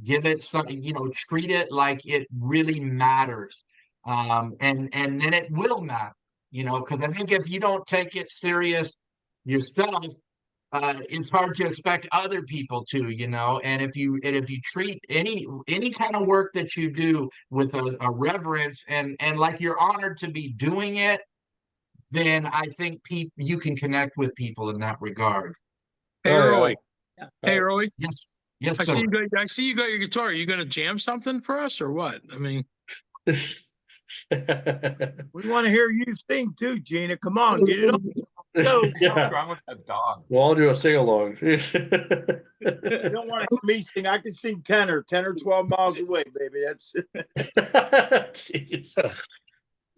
Give it something, treat it like it really matters. And then it will matter, because I think if you don't take it serious yourself, it's hard to expect other people to, and if you treat any kind of work that you do with a reverence and like you're honored to be doing it, then I think you can connect with people in that regard. Hey, Oh, yeah. Early. Hey, Early. Yes, yes, I sir. see you got your guitar. Are you going to jam something for us or what? I mean, We want to hear you sing too, Gina. Come on, get it on. Go. Yeah. wrong with that dog? We'll all do a sing along. You don't want to hear me sing. I can sing 10 or 12 miles away, baby. That's Jeez.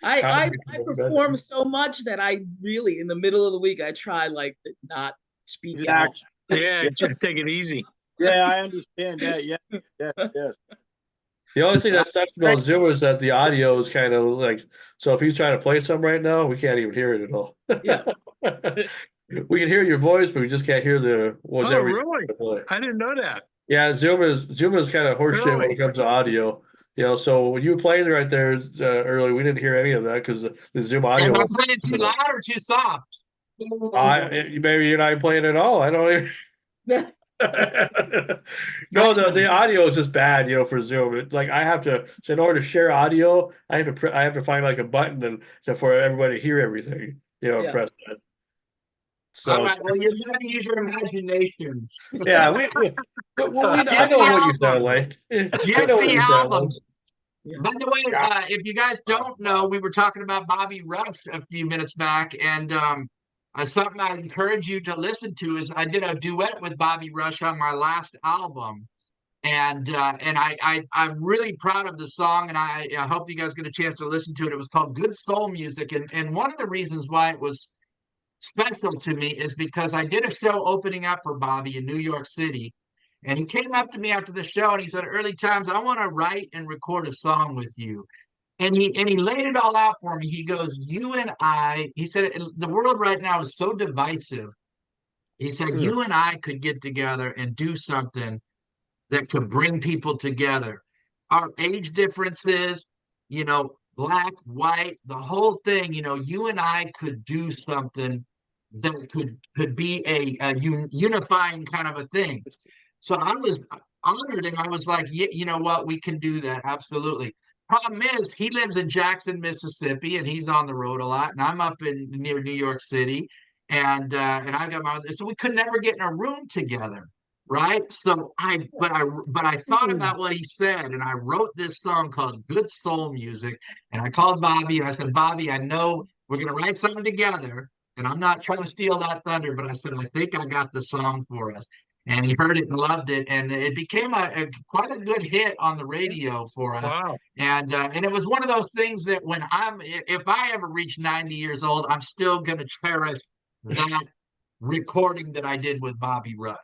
I perform so much that I really, in the middle of the week, I try like to not speak at all. relax. yeah, just take it easy. Yeah, I understand that. Yeah, yes. The only thing that sucks about Zoom is that the audio is kind of like, so if he's trying to play something right now, we can't even hear it at all. Yeah. We can hear your voice, but we just can't hear Oh, whatever you're really? trying to play. I didn't know that. Yeah, Zoom is kind of horseshit when Really? it comes to audio. So when you were playing right there early, we didn't hear any of that because the Zoom audio. Am I playing too loud or too soft? Maybe you're not playing at all. I don't even. No, the audio is just bad, for Zoom. It's like I have to, so in order to share audio, I have to find like a button for everybody to hear everything. Yeah. Press that. So All right, well, you're going to use your imagination. yeah, I know what you sound like. Get the albums. By the way, if you guys don't know, we were talking about Bobby Rush a few minutes back, and something I encourage you to listen to is I did a duet with Bobby Rush on my last album, and I'm really proud of the song, and I hope you guys get a chance to listen to it. It was called Good Soul Music, and one of the reasons why it was special to me is because I did a show opening up for Bobby in New York City. And he came up to me after the show and he said, Early Times, I want to write and record a song with you. And he laid it all out for me. He goes, you and I, he said, the world right now is so divisive. He said, you and I could get together and do something that could bring people together. Our age differences, black, white, the whole thing, you and I could do something that could be a unifying kind of a thing. So I was honored and I was like, yeah, you know what, we can do that. Absolutely. Problem is, he lives in Jackson, Mississippi, and he's on the road a lot, and I'm up near New York City, and I got so we could never get in a room together. Right. So I thought about what he said and I wrote this song called Good Soul Music. And I called Bobby and I said, Bobby, I know we're going to write something together. And I'm not trying to steal that thunder, but I said, I think I got the song for us. And he heard it and loved it. And it became quite a good hit on the radio for us. Wow. And it was one of those things that if I ever reach 90 years old, I'm still going to cherish that recording that I did with Bobby Rush.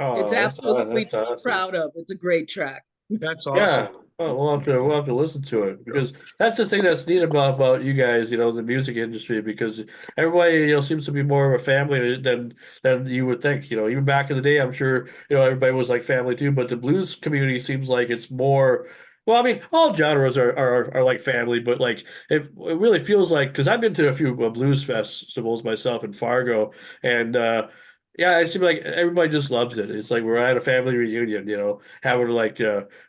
Oh, It's absolutely that's awesome. proud of. It's a great track. That's awesome. Yeah, we'll have to listen to it because that's the thing that's neat about you guys, the music industry, because everybody, seems to be more of a family than you would think. Even back in the day, I'm sure, everybody was like family too, but the blues community seems like it's more. Well, I mean, all genres are like family, but like it really feels like, because I've been to a few blues festivals myself in Fargo, and yeah, it seems like everybody just loves it. It's like we're at a family reunion, having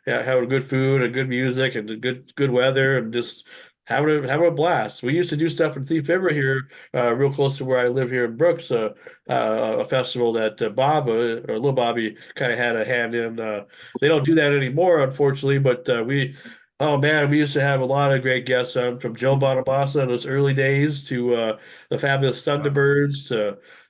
having good food and good music and good weather and just having a blast. We used to do stuff in Thief River here, real close to where I live here in Brooks, a festival that Bob or Little Bobby kind of had a hand in. They don't do that anymore, unfortunately, but Oh man, we used to have a lot of great guests on, from Joe Bonamassa in his early days to the Fabulous Thunderbirds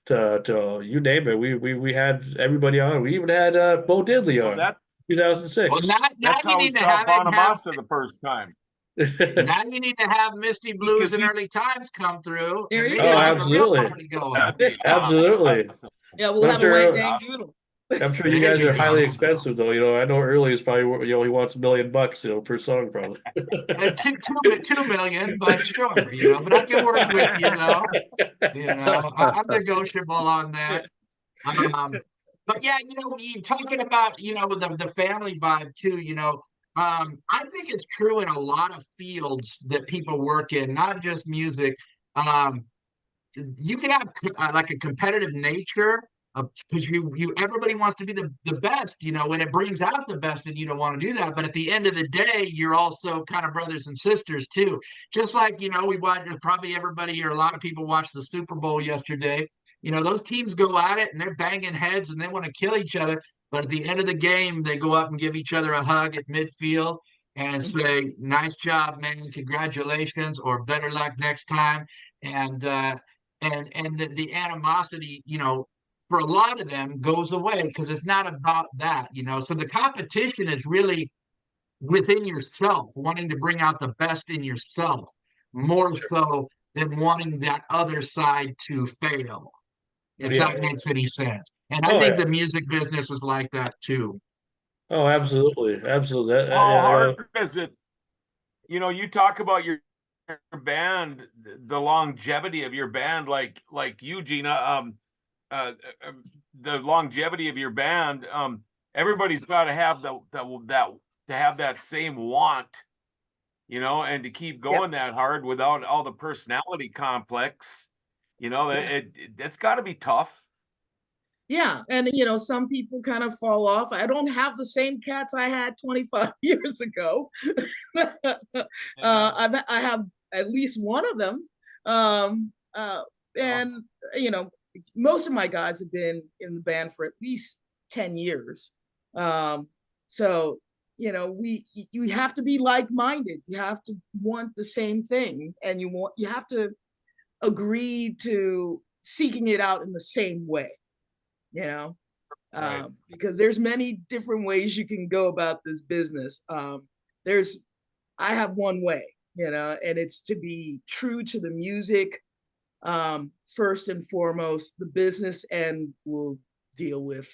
to you name it. We had everybody on. We even had Bo Diddley Well, on, Well, 2006. now that's you how we need to saw have it and have Bonamassa the first time. now you need to have Misty Blues Because and he Early Times come through, There and you then Oh, you'll go. have a real absolutely. party going. that'd be Absolutely. awesome. Yeah, we'll But have a wang dang Awesome. doodle. I'm sure you There guys you are highly go. expensive though. I know Early is probably, he wants $1 million, per song probably. 2 million, but sure, but I can work with you though. I'm negotiable on that. But yeah, you talking about, the family vibe too, I think it's true in a lot of fields that people work in, not just music. Um, you can have like a competitive nature because everybody wants to be the best, and it brings out the best, and you don't want to do that. But at the end of the day, you're also kind of brothers and sisters too. Just like, we watched, probably everybody here, a lot of people watched the Super Bowl yesterday. Those teams go at it and they're banging heads and they want to kill each other. But at the end of the game, they go up and give each other a hug at midfield and say, "Nice job, man. Congratulations," or "Better luck next time." And the animosity, for a lot of them goes away because it's not about that. So the competition is really within yourself, wanting to bring out the best in yourself more so than wanting that other side to fail, if Yeah. that makes any sense. And I Oh think yeah. the music business is like that too. Oh, absolutely. Absolutely. How Yeah, hard is it? You talk about your band, the longevity of your band, like you, Gina. Uh, uh, the longevity of your band. Everybody's got to have to have that same want, and to keep Yep. going that hard without all the personality complex. That's got to be tough. Yeah, and some people kind of fall off. I don't have the same cats I had 25 years ago. I have at least one of them. Um, and most of my guys have been in the band for at least 10 years. So you have to be like-minded. You have to want the same thing, and you have to agree to seeking it out in the same way. Right. Because there's many different ways you can go about this business. I have one way, and it's to be true to the music, first and foremost. The business end will deal with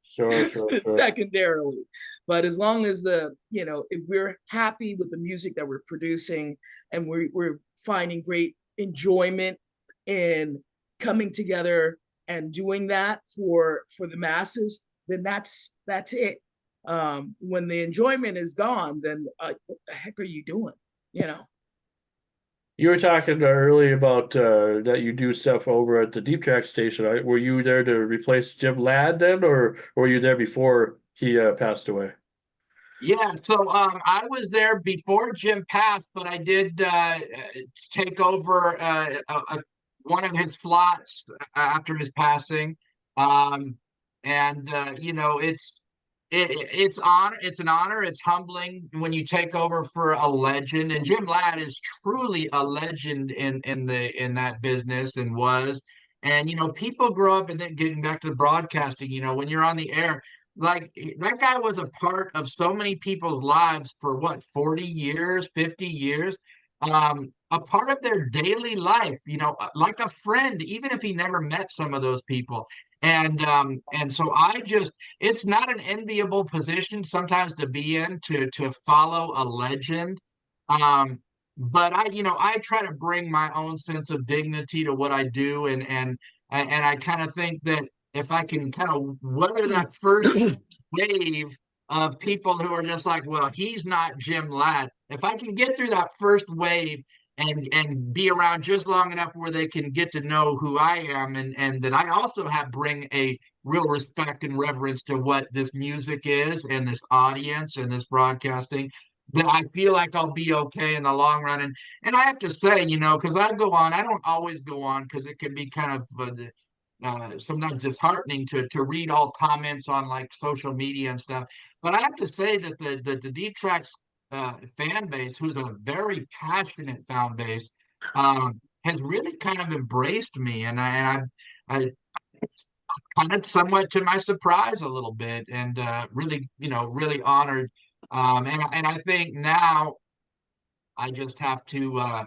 sure. secondarily. But as long as if we're happy with the music that we're producing and we're finding great enjoyment in coming together and doing that for the masses, then that's it. When the enjoyment is gone, then what the heck are you doing? You were talking earlier about that you do stuff over at the Deep Track station. Right? Were you there to replace Jim Ladd then, or were you there before he passed away? Yeah, so I was there before Jim passed, but I did take over one of his slots after his passing. And it's an honor, it's humbling when you take over for a legend. And Jim Ladd is truly a legend in that business and was. And people grow up, and then getting back to the broadcasting, when you're on the air, like that guy was a part of so many people's lives for what, 40 years, 50 years, a part of their daily life, like a friend, even if he never met some of those people. And so it's not an enviable position sometimes to be in, to follow a legend. But I try to bring my own sense of dignity to what I do, and I kind of think that if I can kind of weather that first wave of people who are just like, well, he's not Jim Ladd. If I can get through that first wave and be around just long enough where they can get to know who I am, and that I also bring a real respect and reverence to what this music is and this audience and this broadcasting, that I feel like I'll be okay in the long run. And I have to say, because I don't always go on because it can be kind of sometimes disheartening to read all comments on like social media and stuff. But I have to say that the Deep Tracks fan base, who's a very passionate fan base, has really kind of embraced me, and I kind of somewhat to my surprise a little bit, and really, really honored. And I think now I just have to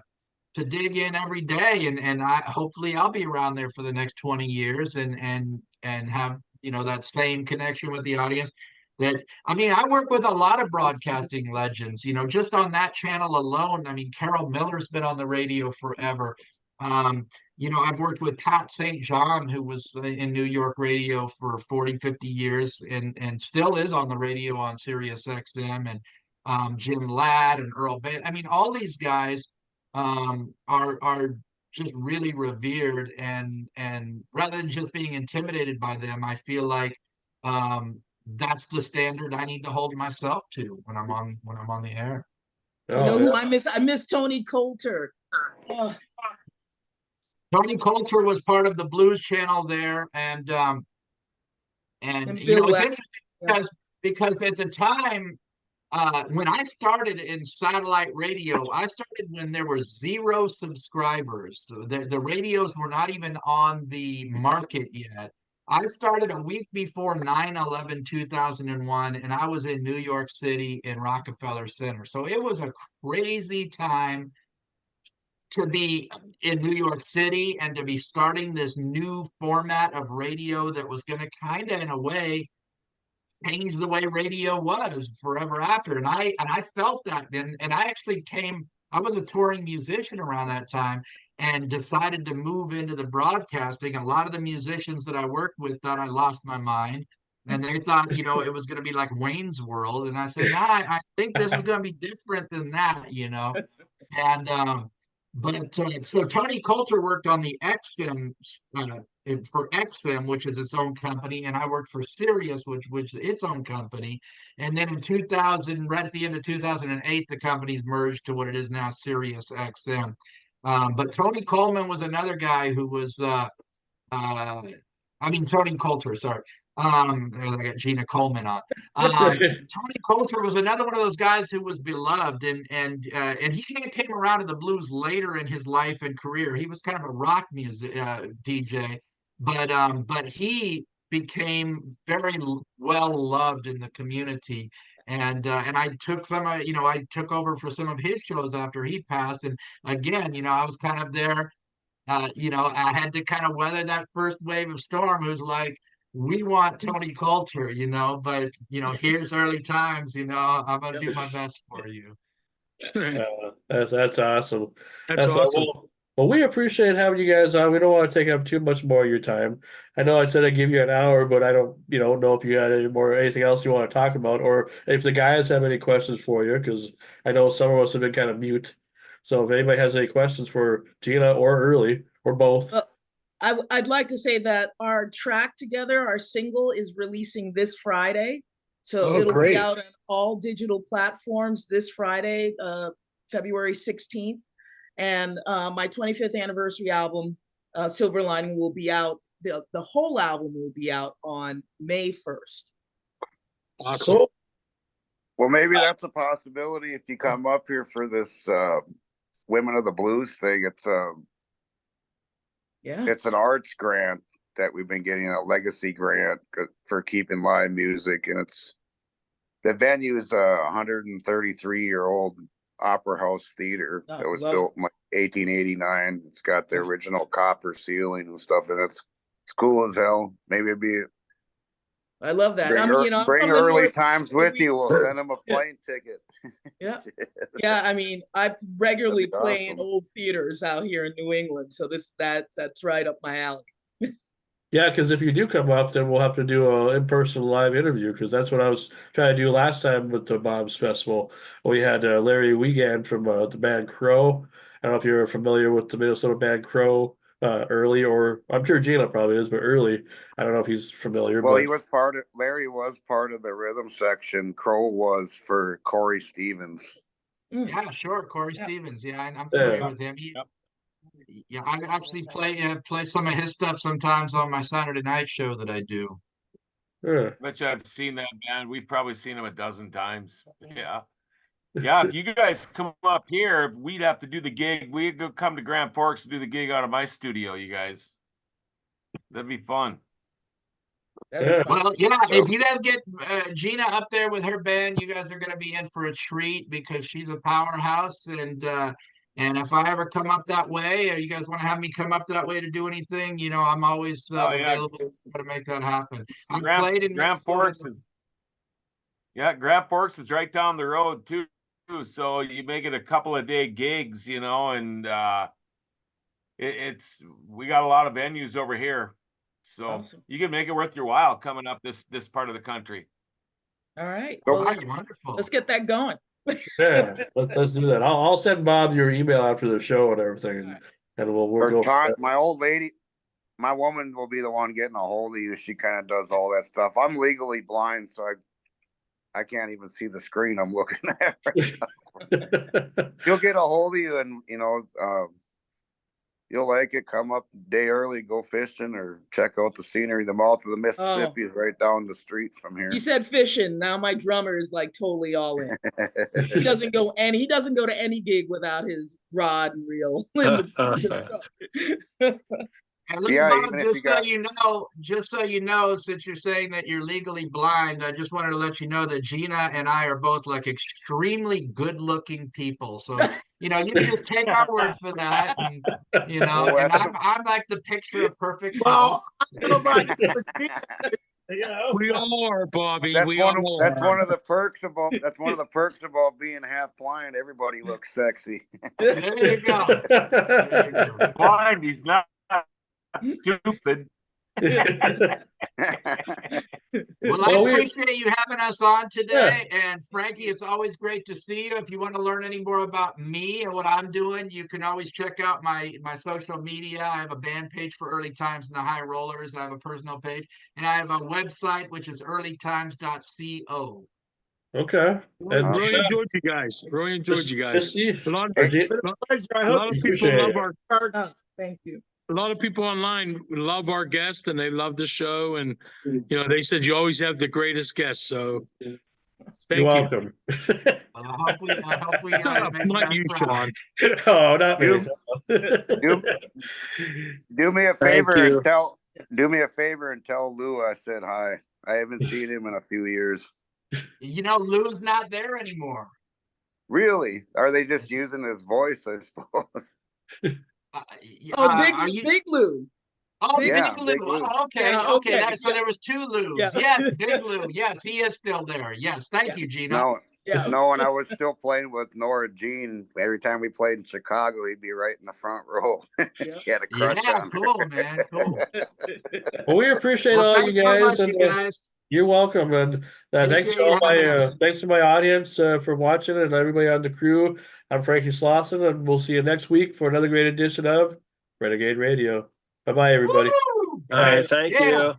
dig in every day, and I hopefully I'll be around there for the next 20 years, and have that same connection with the audience. That, I mean, I work with a lot of broadcasting legends, just on that channel alone. I mean, Carol Miller's been on the radio forever. um I've worked with Pat St. John, who was in New York radio for 40, 50 years, and still is on the radio on Sirius XM, and Jim Ladd and Earl Bay. I mean, all these guys are just really revered, and rather than just being intimidated by them, I feel like that's the standard I need to hold myself to when I'm on the air. You know Oh, who yeah. I miss? I miss Tony Coulter. Oh, Tony Coulter was part of the Blues Channel there, and and it's Bill Ladd. interesting because at the time, when I started in satellite radio, I started when there were 0 subscribers. So the radios were not even on the market yet. I started a week before 9/11/2001, and I was in New York City in Rockefeller Center. So it was a crazy time to be in New York City and to be starting this new format of radio that was going to kind of, in a way, change the way radio was forever after. And I felt that, and I was a touring musician around that time, and decided to move into the broadcasting. A lot of the musicians that I worked with thought I lost my mind, and they thought, it was going to be like Wayne's World. And I said, no, I think this is going to be different than that. And so Tony Coulter worked on the XM, for XM, which is its own company, and I worked for Sirius, which is its own company. And then in 2000, right at the end of 2008, the companies merged to what it is now, Sirius XM. But Tony Coleman was another guy who was Tony Coulter, sorry. I got Gina Coleman on. Tony Coulter was another one of those guys who was beloved, and he kind of came around to the blues later in his life and career. He was kind of a rock music DJ, but he became very well loved in the community. And I took I took over for some of his shows after he passed, and again, I was kind of there. I had to kind of weather that first wave of storm. It was like, we want Tony Coulter, but here's early times, I'm gonna do my best for you. That's awesome. That's awesome. Well, we appreciate having you guys on. We don't want to take up too much more of your time. I know I said I'd give you an hour, but I don't, know if you had anything else you want to talk about, or if the guys have any questions for you, because I know some of us have been kind of mute. So if anybody has any questions for Gina or Early or both. I'd like to say that our track together, our single, is releasing this Friday. So it'll be out on all digital platforms this Friday, February 16th. And my 25th anniversary album, Silver Lining, will be out. The whole album will be out on May 1st. Awesome. Cool. Well, maybe that's a possibility if you come up here for this Women of the Blues thing. It's an arts grant that we've been getting, a legacy grant for keeping live music, and the venue is a 133-year-old opera house theater that was built in like 1889. It's got the original copper ceiling and stuff, and it's cool as hell. Maybe it'd be. I love that. Bring early times with you. We'll send them a plane ticket. Yeah. I regularly play in old theaters out here in New England, so that's right up my alley. Yeah, because if you do come up, then we'll have to do an in-person live interview, because that's what I was trying to do last time with the Bob's Festival. We had Larry Wiegand from the band Crow. I don't know if you're familiar with the Minnesota band Crow, Early, or I'm sure Gina probably is, but Early, I don't know if he's familiar. Well, Larry was part of the rhythm section. Crow was for Corey Stevens. Yeah, sure, Corey Stevens. Yeah, I'm familiar with him. Yeah, I actually play some of his stuff sometimes on my Saturday night show that I do. Yeah. Bet you I've seen that band. We've probably seen him a dozen times. Yeah. Yeah, if you guys come up here, we'd have to do the gig. We'd go come to Grand Forks to do the gig out of my studio, you guys. That'd be fun. Yeah. Well, yeah, if you guys get Gina up there with her band, you guys are going to be in for a treat because she's a powerhouse. And if I ever come up that way, or you guys want to have me come up that way to do anything, I'm always Oh, yeah. available to make that happen. I've Grand, played in Grand Forks is, yeah, Grand Forks is right down the road too. So you make it a couple of day gigs, and we got a lot of venues over here. So Awesome. you can make it worth your while coming up this part of the country. All right. Well, Well, wonderful. let's get that going. Yeah, let's do that. I'll send Bob your email after the show and everything, All right. and we'll Or go. Tom, my old lady, my woman will be the one getting a hold of you. She kind of does all that stuff. I'm legally blind, so I can't even see the screen I'm looking at. She'll get a hold of you, and you'll like it. Come up a day early, go fishing, or check out the scenery. The mouth of the Mississippi is right down the street from here. He said fishing. Now my drummer is like totally all in. He doesn't go to any gig without his rod and reel. And look, Yeah, Bob, even if you got- just so you know, since you're saying that you're legally blind, I just wanted to let you know that Gina and I are both like extremely good-looking people. So, you can just take our word for that. And, Oh, and that's I'm like the picture of perfect Well, health. I don't know about you. We all are, Bobby. That's We one. all That's are. one of the perks about. That's one of the perks about being half blind. Everybody looks sexy. There you go. There you go. Blind, he's not stupid. Well, I appreciate you having us on today. And Frankie, it's always great to see you. If you want to learn any more about me and what I'm doing, you can always check out my social media. I have a band page for Early Times and the High Rollers. I have a personal page, and I have a website which is earlytimes.co. Okay. And Really enjoyed you guys. Really enjoyed you guys. Missy, A lot, or a G- Pleasure. I lot hope of people appreciate love it. our Oh, thank you. a lot of people online love our guest and they love the show. And they said you always have the greatest guests. So you're thank you. welcome. Well, I hope we make Not you, proud. Sean. Oh, not me. Do me a Thank favor you. and tell. Do me a favor and tell Lou I said hi. I haven't seen him in a few years. Lou's not there anymore. Really? Are they just using his voice? I suppose. Big Lou. Oh, Yeah, Big Lou. Big Lou. Oh, okay, Yeah, okay. okay. So there was two Lou's. Yeah. Yes, Big Lou. Yes, he is still there. Yes, thank you, Gina. No, Yeah. no. And I was still playing with Nora Jean. Every time we played in Chicago, he'd be right in the front row. He had a crush Yeah, on her. cool, man. Cool. Well, we appreciate Well, all you thanks so guys, much, and you guys. you're welcome. And thanks Appreciate to you all having my us. thanks to my audience for watching, and everybody on the crew. I'm Frankie Slauson, and we'll see you next week for another great edition of Renegade Radio. Bye bye, everybody. Woo! All right. Thank Yeah. you.